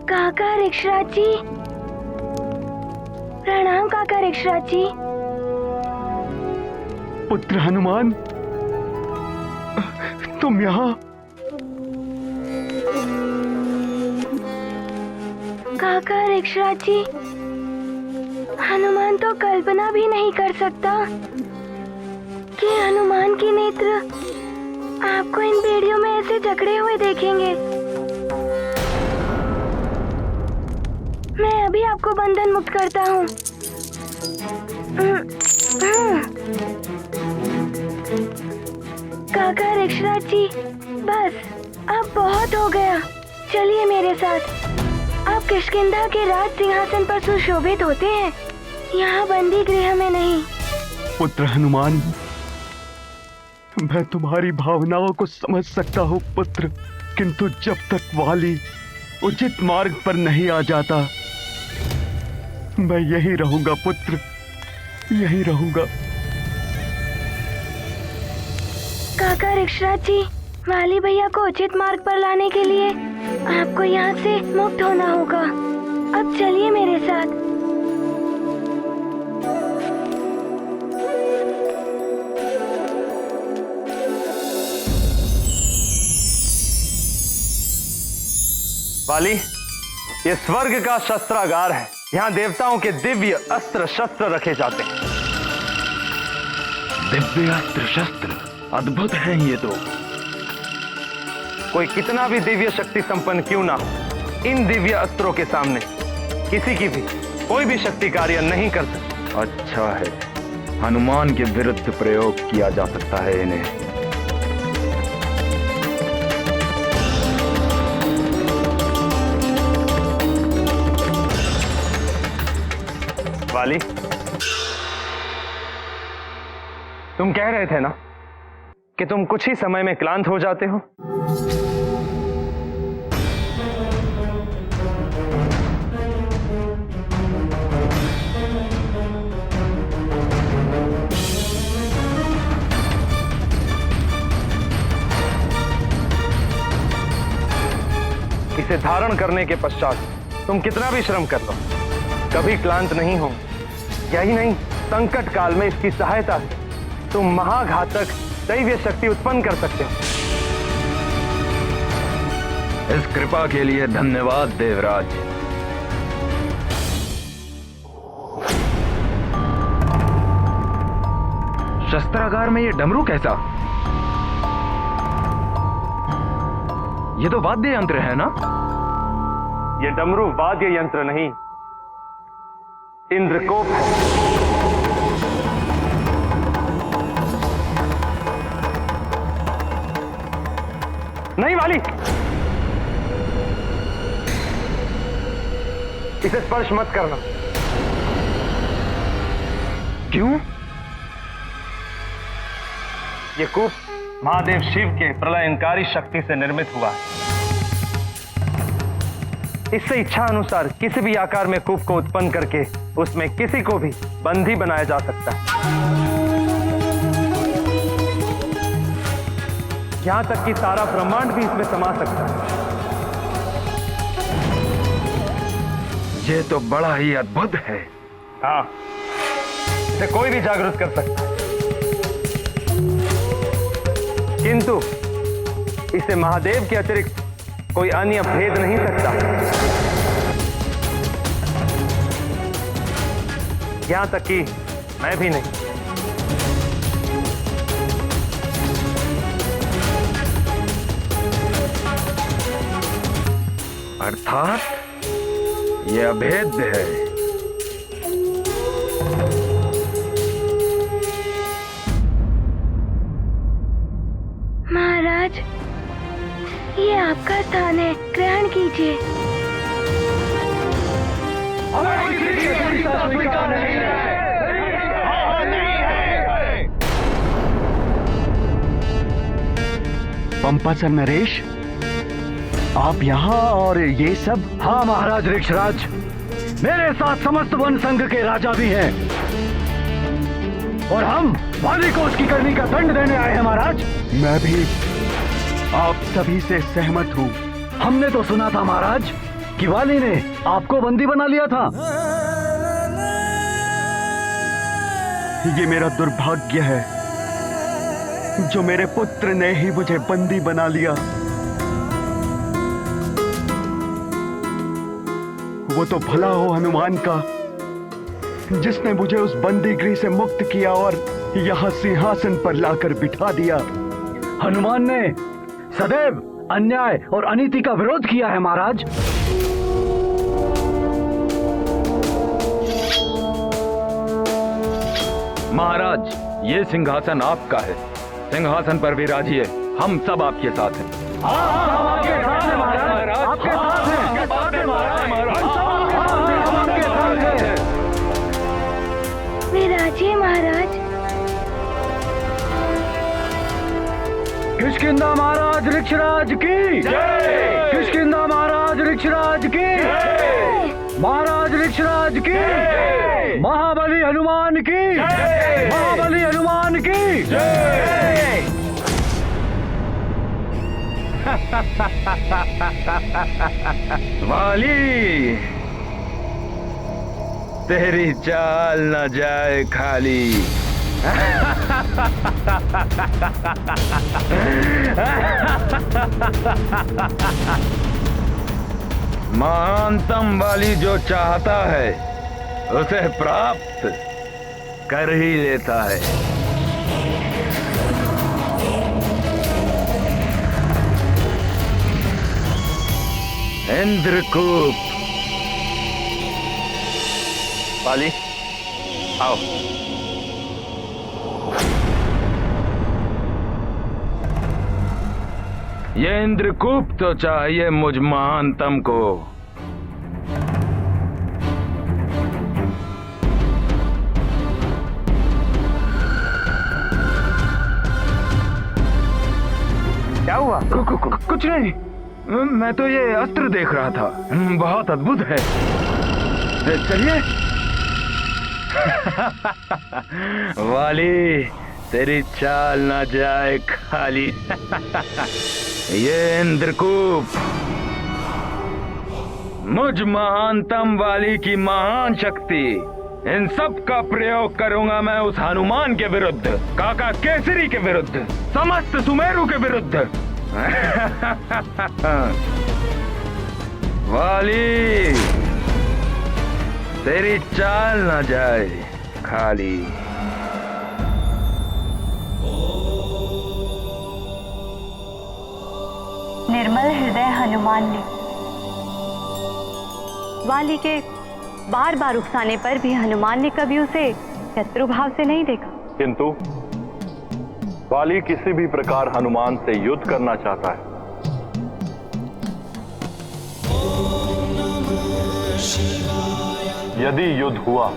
S1: काका ऋक्षराज जी, प्रणाम काका ऋक्षराज जी।
S2: पुत्र हनुमान, तुम यहाँ?
S1: काका ऋक्षराज जी, हनुमान तो कल्पना भी नहीं कर सकता कि हनुमान की नेत्र आपको इन बेड़ियों में ऐसे जकड़े हुए देखेंगे। मैं अभी आपको बंधन मुक्त करता हूँ। काका ऋक्षराज जी, बस अब बहुत हो गया, चलिए मेरे साथ। आप किष्किंधा के राज सिंहासन पर सुशोभित होते हैं, यहाँ बंदी गृह में नहीं।
S2: पुत्र हनुमान, मैं तुम्हारी भावनाओं को समझ सकता हूँ पुत्र, किंतु जब तक वाली उचित मार्ग पर नहीं आ जाता, मैं यही रहूंगा पुत्र, यही रहूंगा।
S1: काका ऋक्षराज जी, वाली भैया को उचित मार्ग पर लाने के लिए आपको यहाँ से मुक्त होना होगा। अब चलिए मेरे साथ।
S10: वाली, ये स्वर्ग का शस्त्रागार है, यहाँ देवताओं के दिव्य अस्त्र शस्त्र रखे जाते हैं।
S11: दिव्य अस्त्र शस्त्र? अद्भुत हैं ये तो।
S10: कोई कितना भी दिव्य शक्ति संपन्न क्यों ना हो, इन दिव्य अस्त्रों के सामने किसी की भी कोई भी शक्ति कार्य नहीं कर सकती।
S11: अच्छा है, हनुमान के विरुद्ध प्रयोग किया जा सकता है इन्हें।
S10: वाली, तुम कह रहे थे ना कि तुम कुछ ही समय में क्लांत हो जाते हो। इसे धारण करने के पश्चात तुम कितना भी श्रम कर लो, कभी क्लांत नहीं हो। यही नहीं, संकट काल में इसकी सहायता से तुम महाघातक दैवीय शक्ति उत्पन्न कर सकते हो।
S11: इस कृपा के लिए धन्यवाद देवराज। शस्त्रागार में ये डमरू कैसा? ये तो वाद्य यंत्र है ना?
S10: ये डमरू वाद्य यंत्र नहीं, इंद्रकोप है। नहीं वाली, इसे स्पर्श मत करना।
S11: क्यों?
S10: ये कूप महादेव शिव के प्रलयंकारी शक्ति से निर्मित हुआ है। इससे इच्छा अनुसार किसी भी आकार में कूप को उत्पन्न करके उसमें किसी को भी बंदी बनाया जा सकता है। यहां तक कि सारा ब्रह्मांड भी इसमें समा सकता है।
S11: ये तो बड़ा ही अद्भुत है।
S10: हाँ, इसे कोई भी जागृत कर सकता है, किंतु इसे महादेव के अतिरिक्त कोई अन्य भेद नहीं सकता। यहां तक कि मैं भी नहीं।
S11: अर्थात ये अभेद्य है।
S1: महाराज, ये आपका स्थान है, ग्रहण कीजिए।
S5: पंपासर नरेश, आप यहाँ और ये सब?
S2: हाँ महाराज ऋक्षराज, मेरे साथ समस्त वन संघ के राजा भी हैं और हम वाली को उसकी करनी का दंड देने आए हैं महाराज।
S5: मैं भी आप सभी से सहमत हूँ।
S2: हमने तो सुना था महाराज कि वाली ने आपको बंदी बना लिया था।
S5: ये मेरा दुर्भाग्य है जो मेरे पुत्र ने ही मुझे बंदी बना लिया। वो तो भला हो हनुमान का, जिसने मुझे उस बंदी गृह से मुक्त किया और यहाँ सिंहासन पर लाकर बिठा दिया।
S2: हनुमान ने सदैव अन्याय और अनीति का विरोध किया है महाराज।
S11: महाराज, ये सिंहासन आपका है, सिंहासन पर विराजिए, हम सब आपके साथ हैं।
S2: आपके साथ हैं महाराज, आपके साथ हैं।
S1: विराजिए महाराज।
S2: किष्किंधा महाराज ऋक्षराज की जय। किष्किंधा महाराज ऋक्षराज की जय। महाराज ऋक्षराज की जय। महाबली हनुमान की जय। महाबली हनुमान की जय।
S11: वाली, तेरी चाल न जाए खाली। महानतम वाली जो चाहता है उसे प्राप्त कर ही लेता है। इंद्रकूप।
S10: वाली, आओ।
S11: ये इंद्रकूप तो चाहिए मुझ महानतम को।
S10: क्या हुआ?
S11: कुछ नहीं, मैं तो ये अस्त्र देख रहा था, बहुत अद्भुत है। चलिए। वाली, तेरी चाल ना जाए खाली। ये इंद्रकूप मुझ महानतम वाली की महान शक्ति, इन सब का प्रयोग करूंगा मैं उस हनुमान के विरुद्ध, काका केसरी के विरुद्ध, समस्त सुमेरु के विरुद्ध। वाली, तेरी चाल ना जाए खाली।
S9: निर्मल हृदय हनुमान ने वाली के बार बार उकसाने पर भी हनुमान ने कभी उसे शत्रु भाव से नहीं देखा।
S12: किंतु वाली किसी भी प्रकार हनुमान से युद्ध करना चाहता है। यदि युद्ध हुआ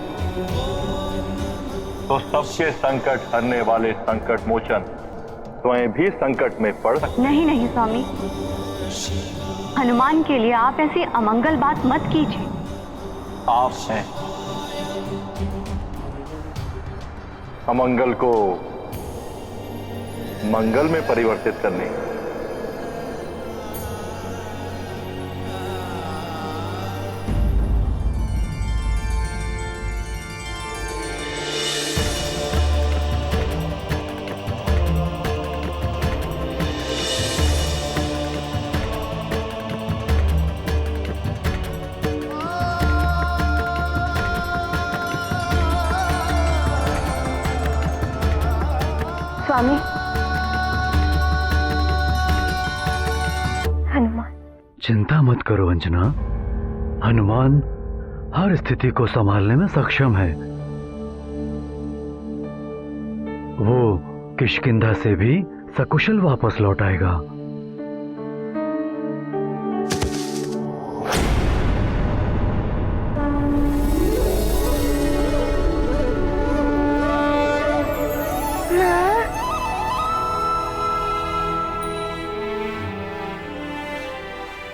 S12: तो सबके संकट हरने वाले संकट मोचन स्वयं भी संकट में पड़ सकते।
S9: नहीं नहीं स्वामी, हनुमान के लिए आप ऐसी अमंगल बात मत कीजिए।
S12: आप हैं अमंगल को मंगल में परिवर्तित करने।
S9: स्वामी, हनुमान।
S2: चिंता मत करो अंजना, हनुमान हर स्थिति को संभालने में सक्षम है। वो किष्किंधा से भी सकुशल वापस लौट आएगा।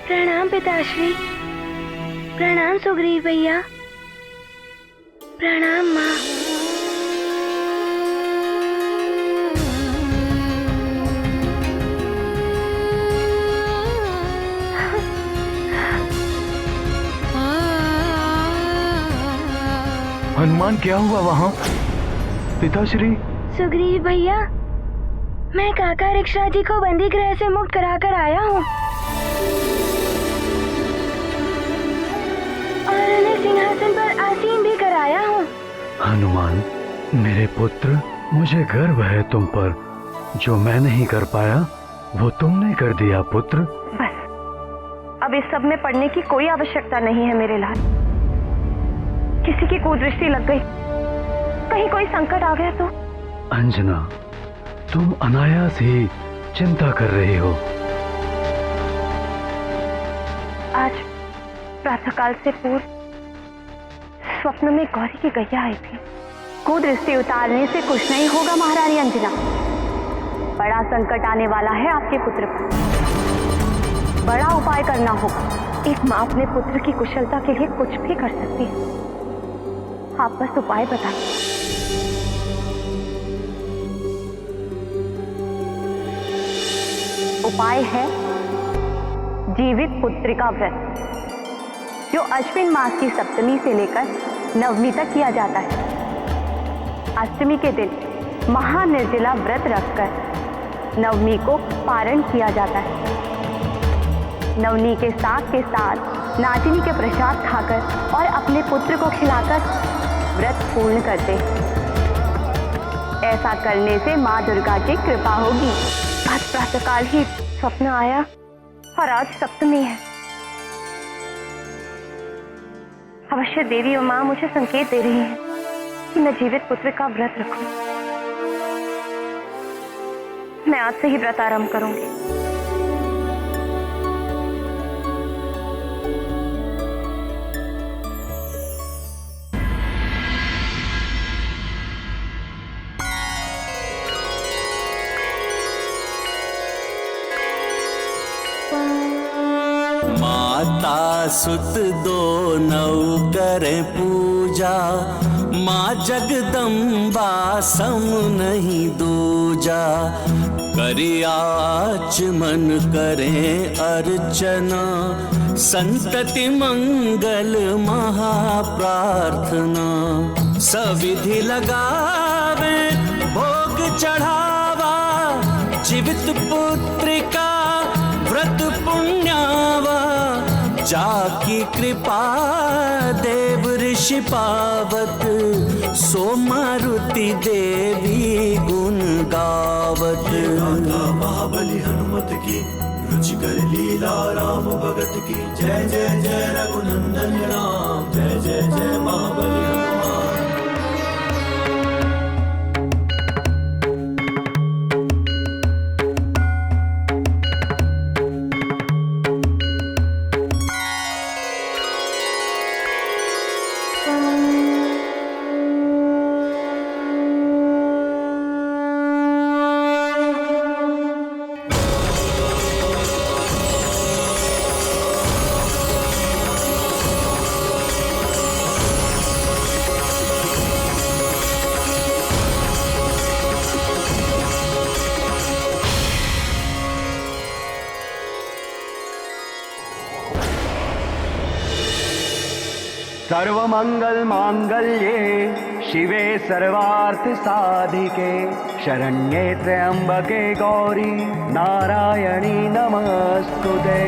S1: प्रणाम पिताश्री, प्रणाम सुग्रीव भैया, प्रणाम माँ।
S10: हनुमान, क्या हुआ वहां? पिताश्री।
S1: सुग्रीव भैया, मैं काका रिक्शा जी को बंदी गृह से मुक्त कराकर आया हूँ और उन्हें सिंहासन पर आसीन भी कराया हूँ।
S2: हनुमान, मेरे पुत्र, मुझे गर्व है तुम पर। जो मैं नहीं कर पाया वो तुमने कर दिया पुत्र।
S9: बस, अब इस सब में पढ़ने की कोई आवश्यकता नहीं है मेरे लाल। किसी की कुदृष्टि लग गई, कहीं कोई संकट आ गया तो।
S2: अंजना, तुम अनायास ही चिंता कर रही हो।
S9: आज प्रातःकाल से पूर्व स्वप्न में गौरी की गैया आई थी। कुदृष्टि उतारने से कुछ नहीं होगा महारानी अंजना। बड़ा संकट आने वाला है आपके पुत्र पर। बड़ा उपाय करना होगा। एक माँ अपने पुत्र की कुशलता के लिए कुछ भी कर सकती है। आप बस उपाय बताइए। उपाय है जीवित पुत्रिका व्रत, जो अश्विन मास की सप्तमी से लेकर नवमी तक किया जाता है। अष्टमी के दिन महानिर्जला व्रत रखकर नवमी को पारण किया जाता है। नवमी के साथ नाचिनी के प्रसाद खाकर और अपने पुत्र को खिलाकर व्रत पूर्ण करते हैं। ऐसा करने से माँ दुर्गा की कृपा होगी। आज प्रातःकाल ही स्वप्न आया और आज सप्तमी है। अवश्य देवी और माँ मुझे संकेत दे रही हैं कि मैं जीवित पुत्र का व्रत रखूं। मैं आज से ही व्रत आरंभ करूंगी।
S3: माता सुत दो नौ करे पूजा, माँ जगदम्बा सम नहीं दूजा। करियाच मन करें अर्चना, संतति मंगल महाप्रार्थना। सविधि लगावे भोग चढ़ावा, जीवित पुत्रिका व्रत पुण्यावा। जाकी कृपा देव ऋषि पावत, सो मारुति देवी गुण गावत।
S13: महाबली हनुमत की रुचिकर लीला राम भगत की। जय जय जय रघुनंदन राम, जय जय जय महाबली हनुमान।
S5: सर्वमंगल मांगल्ये शिवे सर्वार्थ साधिके, शरण्ये त्र्यंबके गौरी नारायणी नमस्तुते।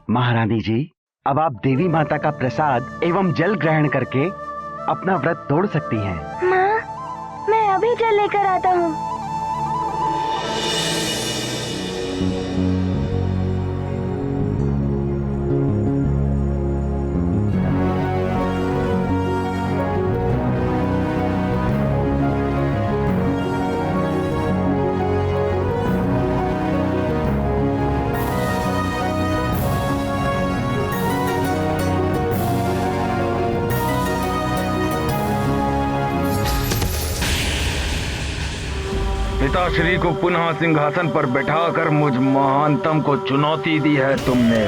S5: महारानी जी, अब आप देवी माता का प्रसाद एवं जल ग्रहण करके अपना व्रत तोड़ सकती हैं।
S1: माँ, मैं अभी जल लेकर आता हूँ।
S11: पिताश्री को पुनः सिंहासन पर बैठाकर मुझ महानतम को चुनौती दी है तुमने।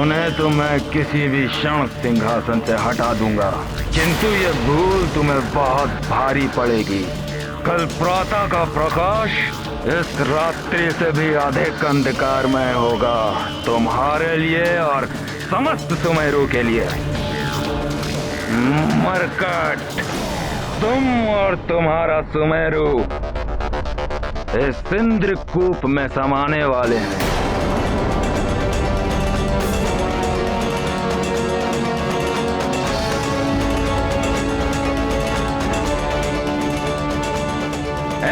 S11: उन्हें तो मैं किसी भी क्षण सिंहासन से हटा दूंगा, किंतु ये भूल तुम्हें बहुत भारी पड़ेगी। कल प्रातः का प्रकाश इस रात्रि से भी अधिक अंधकारमय होगा, तुम्हारे लिए और समस्त सुमेरु के लिए। मरकट, तुम और तुम्हारा सुमेरु इस इंद्रकूप में समाने वाले हैं।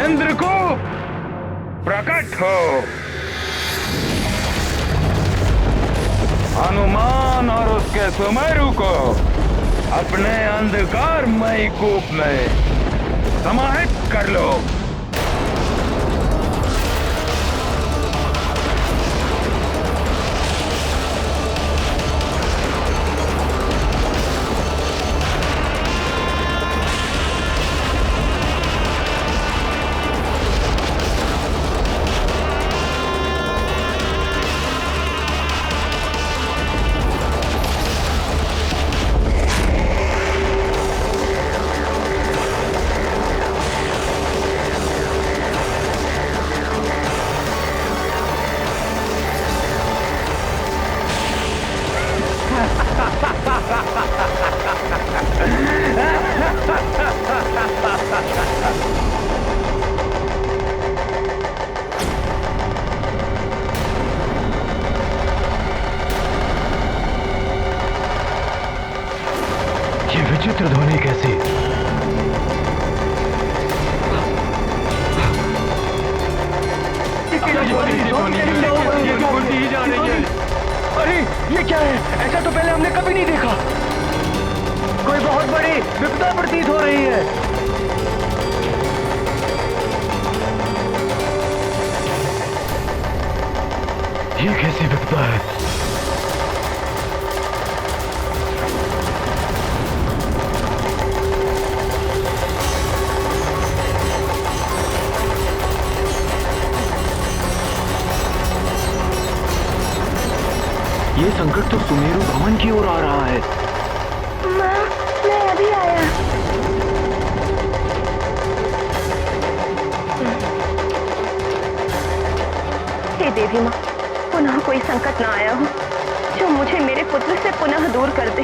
S11: इंद्रकूप प्रकट हो। हनुमान और उसके सुमेरु को अपने अंधकारमयी कूप में समाहित कर लो।
S2: ये विचित्र ध्वनि कैसी?
S10: अरे ये क्या है? ऐसा तो पहले हमने कभी नहीं देखा। कोई बहुत बड़ी विपदा प्रतीत हो रही है।
S2: ये कैसी विपदा है?
S11: ये संकट तो सुमेरु भवन की ओर आ रहा है।
S1: माँ, मैं अभी आया।
S9: हे देवी माँ, पुनः कोई संकट ना आया हो जो मुझे मेरे पुत्र से पुनः दूर कर दे।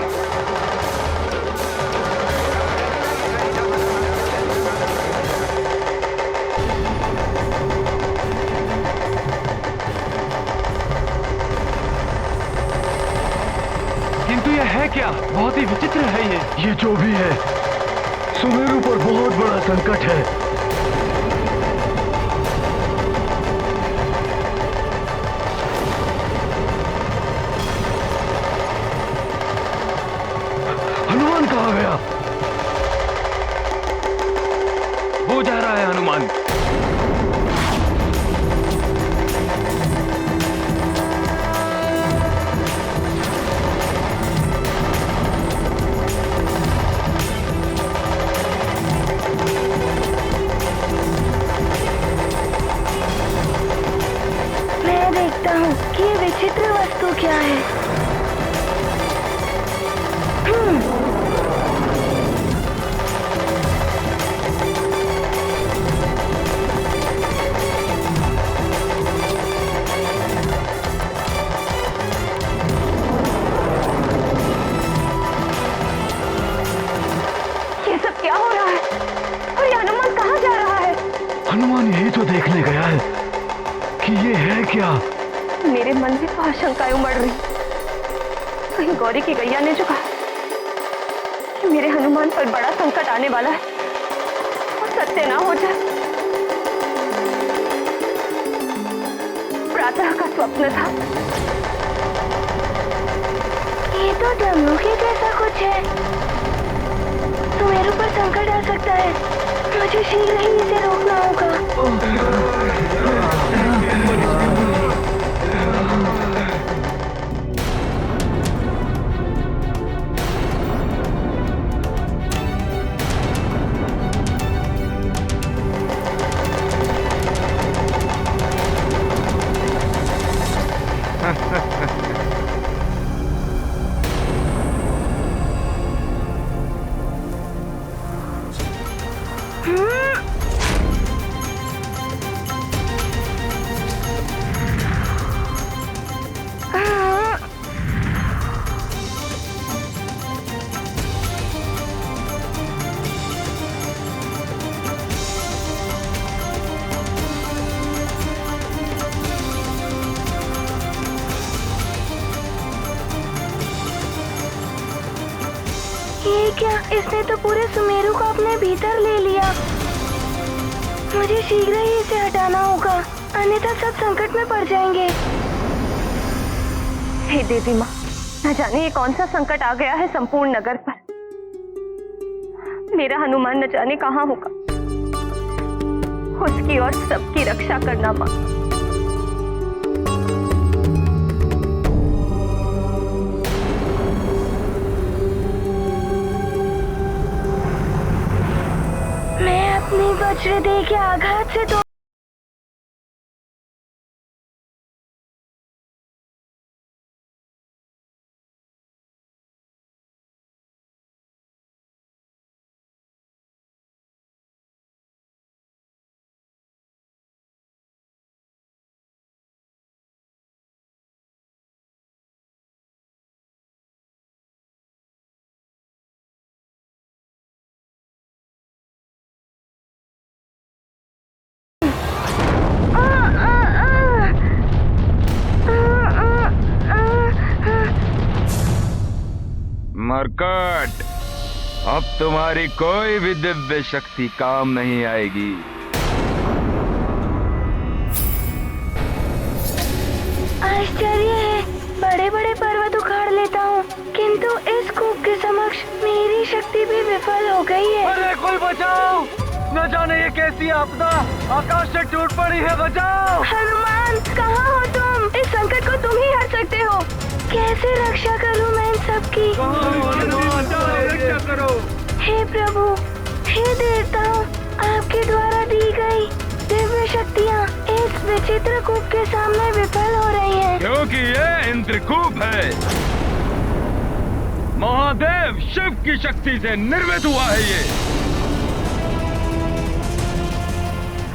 S11: किंतु यह है क्या? बहुत ही विचित्र है ये
S2: जो भी है, सुमेरु पर बहुत बड़ा संकट है। हनुमान कहाँ गया?
S11: हो जा रहा है हनुमान।
S1: मैं देखता हूँ कि ये विचित्र वस्तु क्या है।
S9: ये सब क्या हो रहा है? और ये हनुमान कहाँ जा रहा है?
S2: हनुमान यही तो देखने गया है कि ये है क्या।
S9: मेरे मन में तो आशंकाएं उमड़ रही। कहीं गौरी की गैया ने जो कहा कि मेरे हनुमान पर बड़ा संकट आने वाला है वो सत्य ना हो जाए। प्रातः का स्वप्न था।
S1: ये तो डमरू के जैसा कुछ है। सुमेरु पर संकट आ सकता है। मुझे शीघ्र ही इसे रोकना होगा। ये क्या? इसने तो पूरे सुमेरु को अपने भीतर ले लिया। मुझे शीघ्र ही इसे हटाना होगा, अन्यथा सब संकट में पड़ जाएंगे।
S9: हे देवी माँ, न जाने ये कौन सा संकट आ गया है संपूर्ण नगर पर। मेरा हनुमान न जाने कहाँ होगा। उसकी और सबकी रक्षा करना माँ।
S1: मैं अपनी वज्रदेह के आघात से तो
S6: मरकट, अब तुम्हारी कोई भी दिव्य शक्ति काम नहीं आएगी।
S1: आश्चर्य है, बड़े बड़े पर्वत उखाड़ लेता हूँ, किंतु इस कूप के समक्ष मेरी शक्ति भी विफल हो गई है।
S10: अरे कोई बचाओ! न जाने ये कैसी आपदा आकाश से टूट पड़ी है, बचाओ!
S1: हनुमान, कहाँ हो तुम? इस संकट को कैसे रक्षा करूं मैं इन सबकी? हे प्रभु, हे देवताओं, आपके द्वारा दी गई दिव्य शक्तियाँ इस विचित्र कूप के सामने विफल हो रही हैं।
S6: क्योंकि ये इंद्रकूप है, महादेव शिव की शक्ति से निर्मित हुआ है ये।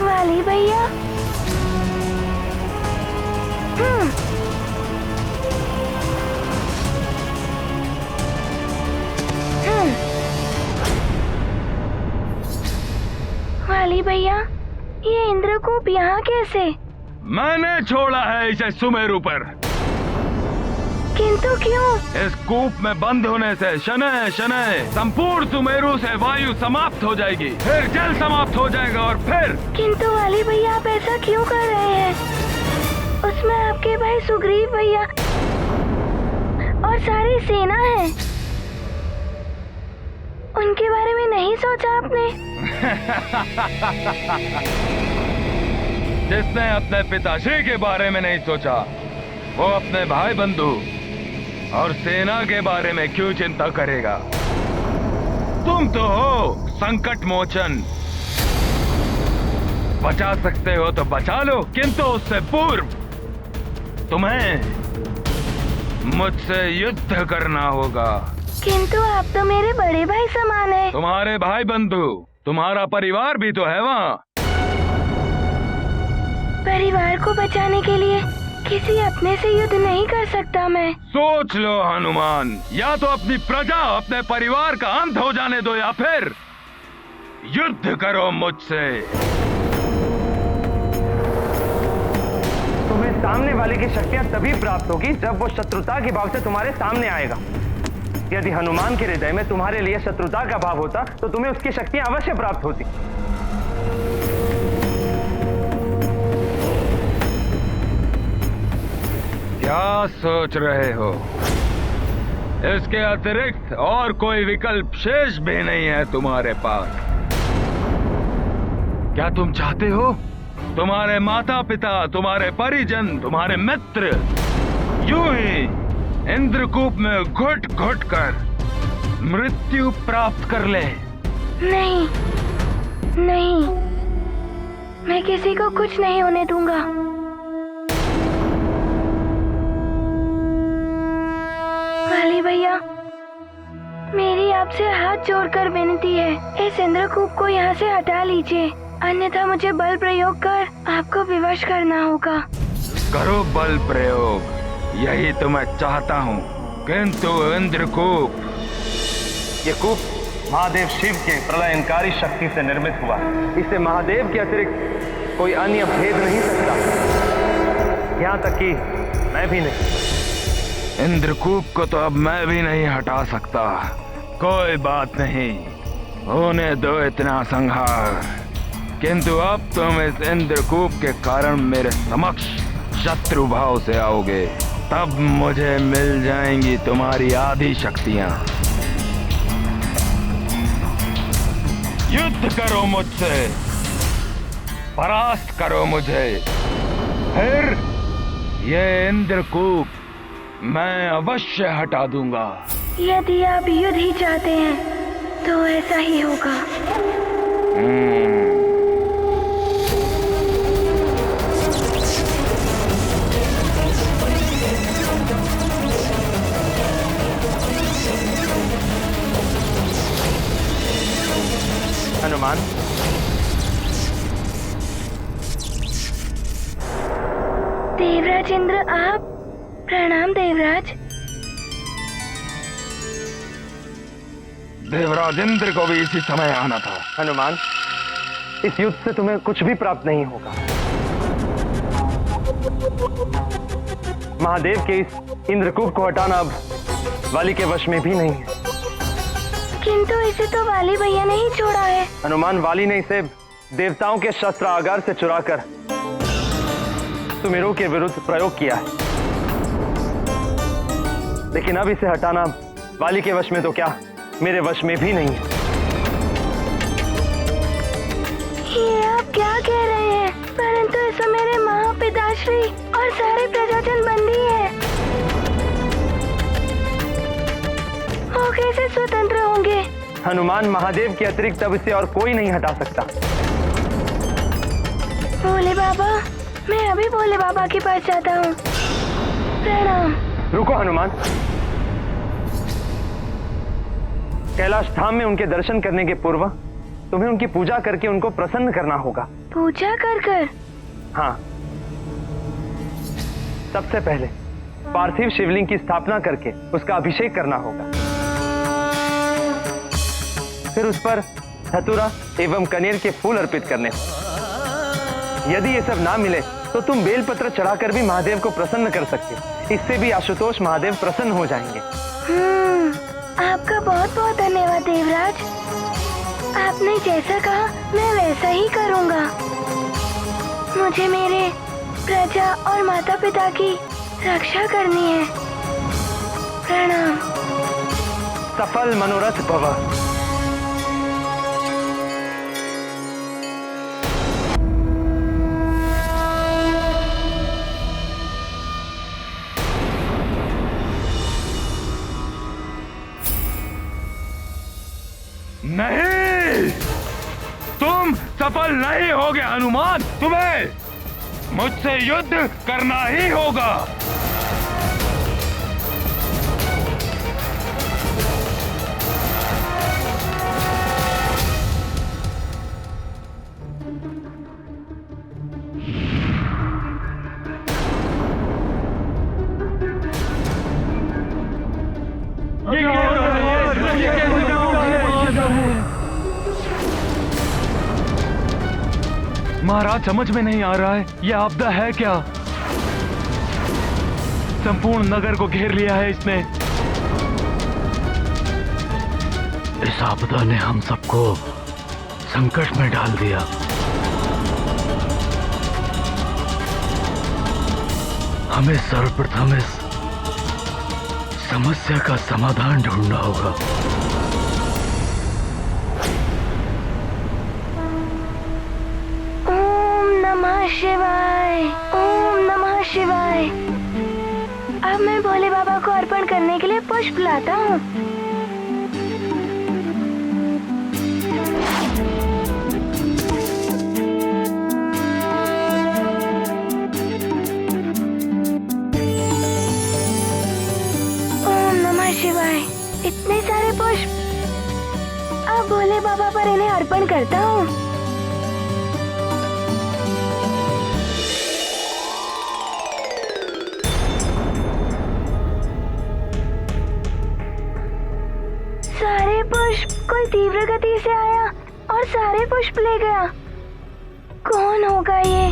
S1: वाली भैया, वाली भैया, ये इंद्रकूप यहाँ कैसे?
S6: मैंने छोड़ा है इसे सुमेरु पर।
S1: किंतु क्यों?
S6: इस कूप में बंद होने से शनय शनय संपूर्ण सुमेरु से वायु समाप्त हो जाएगी, फिर जल समाप्त हो जाएगा और फिर।
S1: किंतु वाली भैया, आप ऐसा क्यों कर रहे हैं? उसमें आपके भाई सुग्रीव भैया और सारी सेना है, उनके बारे में नहीं सोचा आपने?
S6: जिसने अपने पिताश्री के बारे में नहीं सोचा, वो अपने भाई बंधु और सेना के बारे में क्यों चिंता करेगा? तुम तो हो संकट मोचन, बचा सकते हो तो बचा लो, किंतु उससे पूर्व तुम्हें मुझसे युद्ध करना होगा।
S1: किंतु आप तो मेरे बड़े भाई समान हैं।
S6: तुम्हारे भाई बंधु, तुम्हारा परिवार भी तो है वहाँ।
S1: परिवार को बचाने के लिए किसी अपने से युद्ध नहीं कर सकता मैं।
S6: सोच लो हनुमान, या तो अपनी प्रजा, अपने परिवार का अंत हो जाने दो, या फिर युद्ध करो मुझसे।
S10: तुम्हें सामने वाले की शक्तियां तभी प्राप्त होगी जब वो शत्रुता के भाव से तुम्हारे सामने आएगा। यदि हनुमान के हृदय में तुम्हारे लिए शत्रुता का भाव होता तो तुम्हें उसकी शक्तियां अवश्य प्राप्त होती।
S6: क्या सोच रहे हो? इसके अतिरिक्त और कोई विकल्प शेष भी नहीं है तुम्हारे पास। क्या तुम चाहते हो तुम्हारे माता पिता, तुम्हारे परिजन, तुम्हारे मित्र यूं ही इंद्रकूप में घुट घुट कर मृत्यु प्राप्त कर ले?
S1: नहीं, नहीं, मैं किसी को कुछ नहीं होने दूंगा। वाली भैया, मेरी आपसे हाथ जोड़कर विनती है, इस इंद्रकूप को यहाँ से हटा लीजिए, अन्यथा मुझे बल प्रयोग कर आपको विवश करना होगा।
S6: करो बल प्रयोग, यही तो मैं चाहता हूँ, किंतु इंद्रकूप,
S10: ये कूप महादेव शिव के प्रलयंकारी शक्ति से निर्मित हुआ। इसे महादेव के अतिरिक्त कोई अन्य भेद नहीं सकता, यहाँ तक कि मैं भी नहीं।
S6: इंद्रकूप को तो अब मैं भी नहीं हटा सकता। कोई बात नहीं, होने दो इतना संहार, किंतु अब तुम इस इंद्रकूप के कारण मेरे समक्ष शत्रु भाव से आओगे, तब मुझे मिल जाएंगी तुम्हारी आधी शक्तियां। युद्ध करो मुझसे, परास्त करो मुझे, फिर ये इंद्रकूप मैं अवश्य हटा दूंगा।
S1: यदि आप युद्ध ही चाहते हैं तो ऐसा ही होगा।
S10: हनुमान,
S1: देवराज इंद्र, आप? प्रणाम देवराज।
S6: देवराज इंद्र को भी इसी समय आना था।
S10: हनुमान, इस युद्ध से तुम्हें कुछ भी प्राप्त नहीं होगा। महादेव के इस इंद्रकूप को हटाना अब वाली के वश में भी नहीं है।
S1: किंतु इसे तो वाली भैया ने ही छोड़ा है।
S10: हनुमान, वाली ने इसे देवताओं के शस्त्रागार से चुराकर सुमेरु के विरुद्ध प्रयोग किया है, लेकिन अब इसे हटाना वाली के वश में तो क्या, मेरे वश में भी नहीं है।
S1: ये आप क्या कह रहे हैं? परंतु इस मेरे महापिताश्री और सारे प्रजाजन बंदी हैं। कैसे स्वतंत्र होंगे?
S14: हनुमान महादेव के अतिरिक्त अब इसे और कोई नहीं हटा सकता।
S1: भोले बाबा, मैं अभी भोले बाबा के पास जाता हूँ। प्रणाम।
S14: रुको हनुमान, कैलाश धाम में उनके दर्शन करने के पूर्व तुम्हें उनकी पूजा करके उनको प्रसन्न करना होगा।
S1: पूजा कर कर?
S14: हाँ, सबसे पहले पार्थिव शिवलिंग की स्थापना करके उसका अभिषेक करना होगा। फिर उस पर धतूरा एवं कनेर के फूल अर्पित करने होंगे। यदि ये सब ना मिले तो तुम बेलपत्र चढ़ाकर भी महादेव को प्रसन्न कर सकते हो। इससे भी आशुतोष महादेव प्रसन्न हो जाएंगे।
S1: आपका बहुत बहुत धन्यवाद देवराज। आपने जैसा कहा मैं वैसा ही करूंगा। मुझे मेरे प्रजा और माता पिता की रक्षा करनी है। प्रणाम।
S14: सफल मनोरथ भव।
S11: नहीं, तुम सफल नहीं होगे हनुमान। तुम्हें मुझसे युद्ध करना ही होगा। महाराज, समझ में नहीं आ रहा है यह आपदा है क्या? संपूर्ण नगर को घेर लिया है इसने।
S2: इस आपदा ने हम सबको संकट में डाल दिया। हमें सर्वप्रथम इस समस्या का समाधान ढूंढना होगा।
S1: शिवाय, ओम नमः शिवाय। अब मैं भोले बाबा को अर्पण करने के लिए पुष्प लाता हूँ। ओम नमः शिवाय। इतने सारे पुष्प। अब भोले बाबा पर इन्हें अर्पण करता हूँ। सारे पुष्प कोई तीव्र गति से आया और सारे पुष्प ले गया। कौन होगा ये?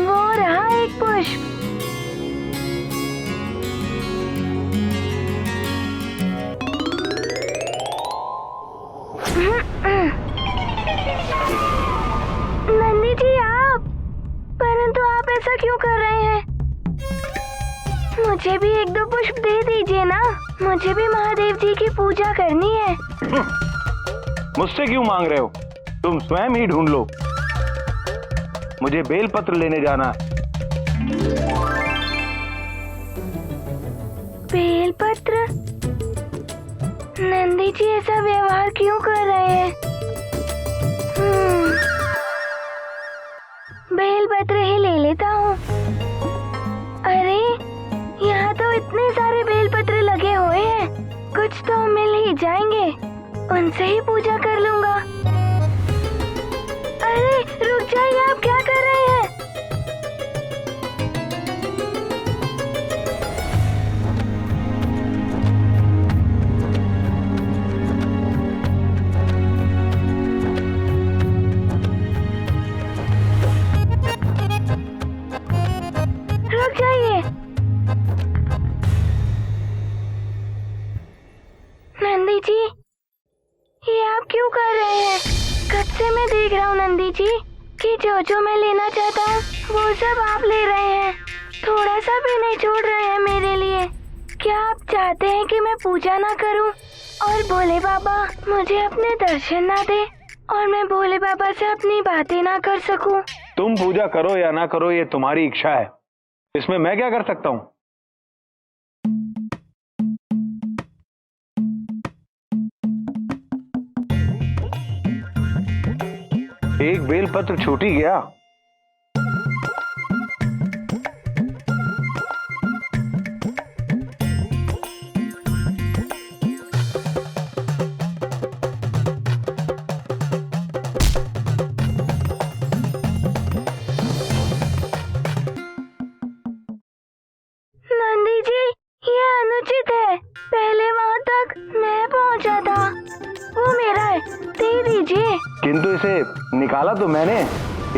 S1: वो रहा एक पुष्प। नंदी जी आप, परंतु आप ऐसा क्यों कर रहे हैं? मुझे भी एक दो पुष्प दे दीजिए ना। मुझे भी महादेव जी की पूजा करनी है।
S14: मुझसे क्यों मांग रहे हो? तुम स्वयं ही ढूंढ लो। मुझे बेलपत्र लेने जाना है।
S1: बेलपत्र? नंदी जी ऐसा व्यवहार क्यों कर रहे हैं? बेलपत्र ही ले लेता हूँ। अरे, यहाँ तो इतने सारे बेलपत्र लगे हुए हैं, कुछ तो मिल ही जाएंगे। उनसे ही पूजा कर लूंगा। अरे रुक जाइए, आप क्या कर रहे हैं? रुक जाइए। नंदी जी, ये आप क्यों कर रहे हैं? कब से मैं देख रहा हूँ नंदी जी कि जो मैं लेना चाहता हूँ वो सब आप ले रहे हैं। थोड़ा सा भी नहीं छोड़ रहे हैं मेरे लिए। क्या आप चाहते हैं कि मैं पूजा ना करूँ और भोले बाबा मुझे अपने दर्शन ना दे और मैं भोले बाबा से अपनी बातें ना कर सकूं?
S14: तुम पूजा करो या ना करो ये तुम्हारी इच्छा है, इसमें मैं क्या कर सकता हूं? एक बेलपत्र छूट ही गया।
S1: नंदी जी, ये अनुचित है। पहले वहाँ तक मैं पहुँचा था। वो मेरा है, दे दीजिए।
S14: किंतु इसे निकाला तो मैंने,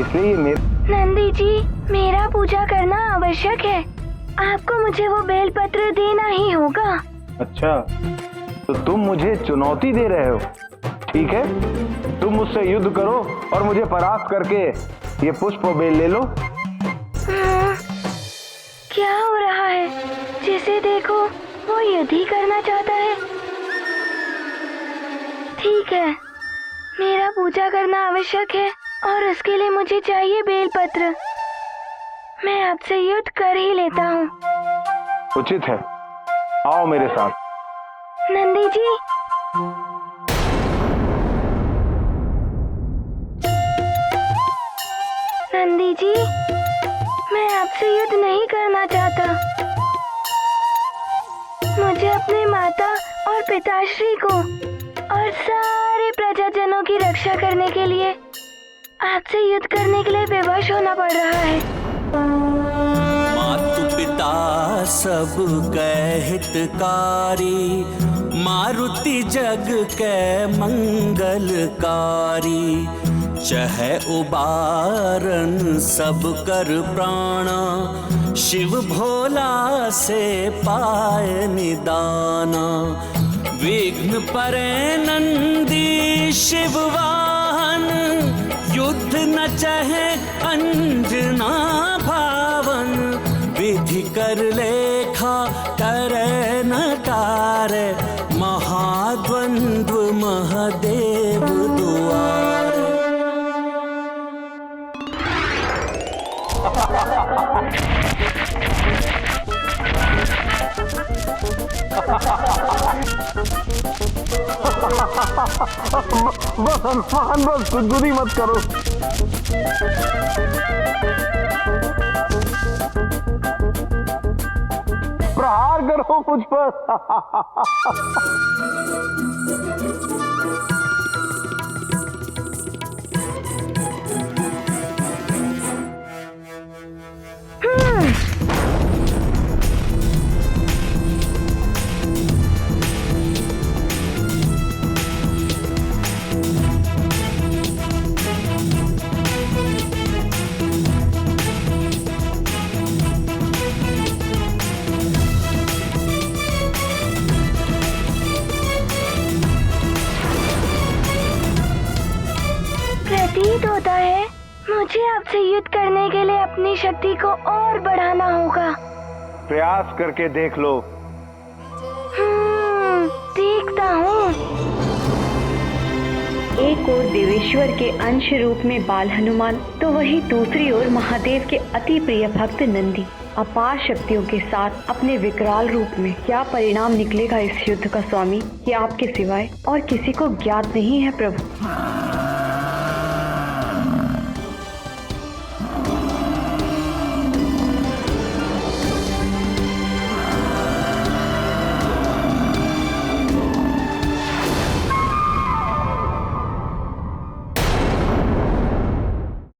S14: इसलिए ये मेरा।
S1: नंदी जी, मेरा पूजा करना आवश्यक है। आपको मुझे वो बेलपत्र देना ही होगा।
S14: अच्छा, तो तुम मुझे चुनौती दे रहे हो? ठीक है, तुम मुझसे युद्ध करो और मुझे परास्त करके ये पुष्प और बेल ले लो।
S1: क्या हो रहा है? जिसे देखो वो युद्ध ही करना चाहता है। ठीक है, मेरा पूजा करना आवश्यक है और उसके लिए मुझे चाहिए बेलपत्र। मैं आपसे युद्ध कर ही लेता हूँ।
S14: उचित है, आओ मेरे साथ।
S1: नंदी जी, नंदी जी, मैं आपसे युद्ध नहीं करना चाहता। मुझे अपने माता और पिताश्री को और सारे प्रजाजनों की रक्षा करने के लिए आपसे युद्ध करने के लिए विवश होना पड़ रहा है।
S3: मातु पिता सब कै हितकारी, मारुति जग कै मंगलकारी। चहे उबारन सब कर प्राणा, शिव भोला से पाए निदाना। विघ्न परे नंदी शिव वाहन, युद्ध न चहे अंजना भावन। विधि कर लेखा करे न टारे, महाद्वंद्व महादेव दुआरे।
S14: बस गुदगुदी मत करो। प्रहार करो मुझ पर।
S1: प्रतीत होता है मुझे आपसे युद्ध करने के लिए अपनी शक्ति को और बढ़ाना होगा।
S14: प्रयास करके देख लो।
S1: देखता हूँ।
S9: एक ओर देवेश्वर के अंश रूप में बाल हनुमान, तो वहीं दूसरी ओर महादेव के अति प्रिय भक्त नंदी अपार शक्तियों के साथ अपने विकराल रूप में। क्या परिणाम निकलेगा इस युद्ध का स्वामी, ये आपके सिवाय और किसी को ज्ञात नहीं है प्रभु।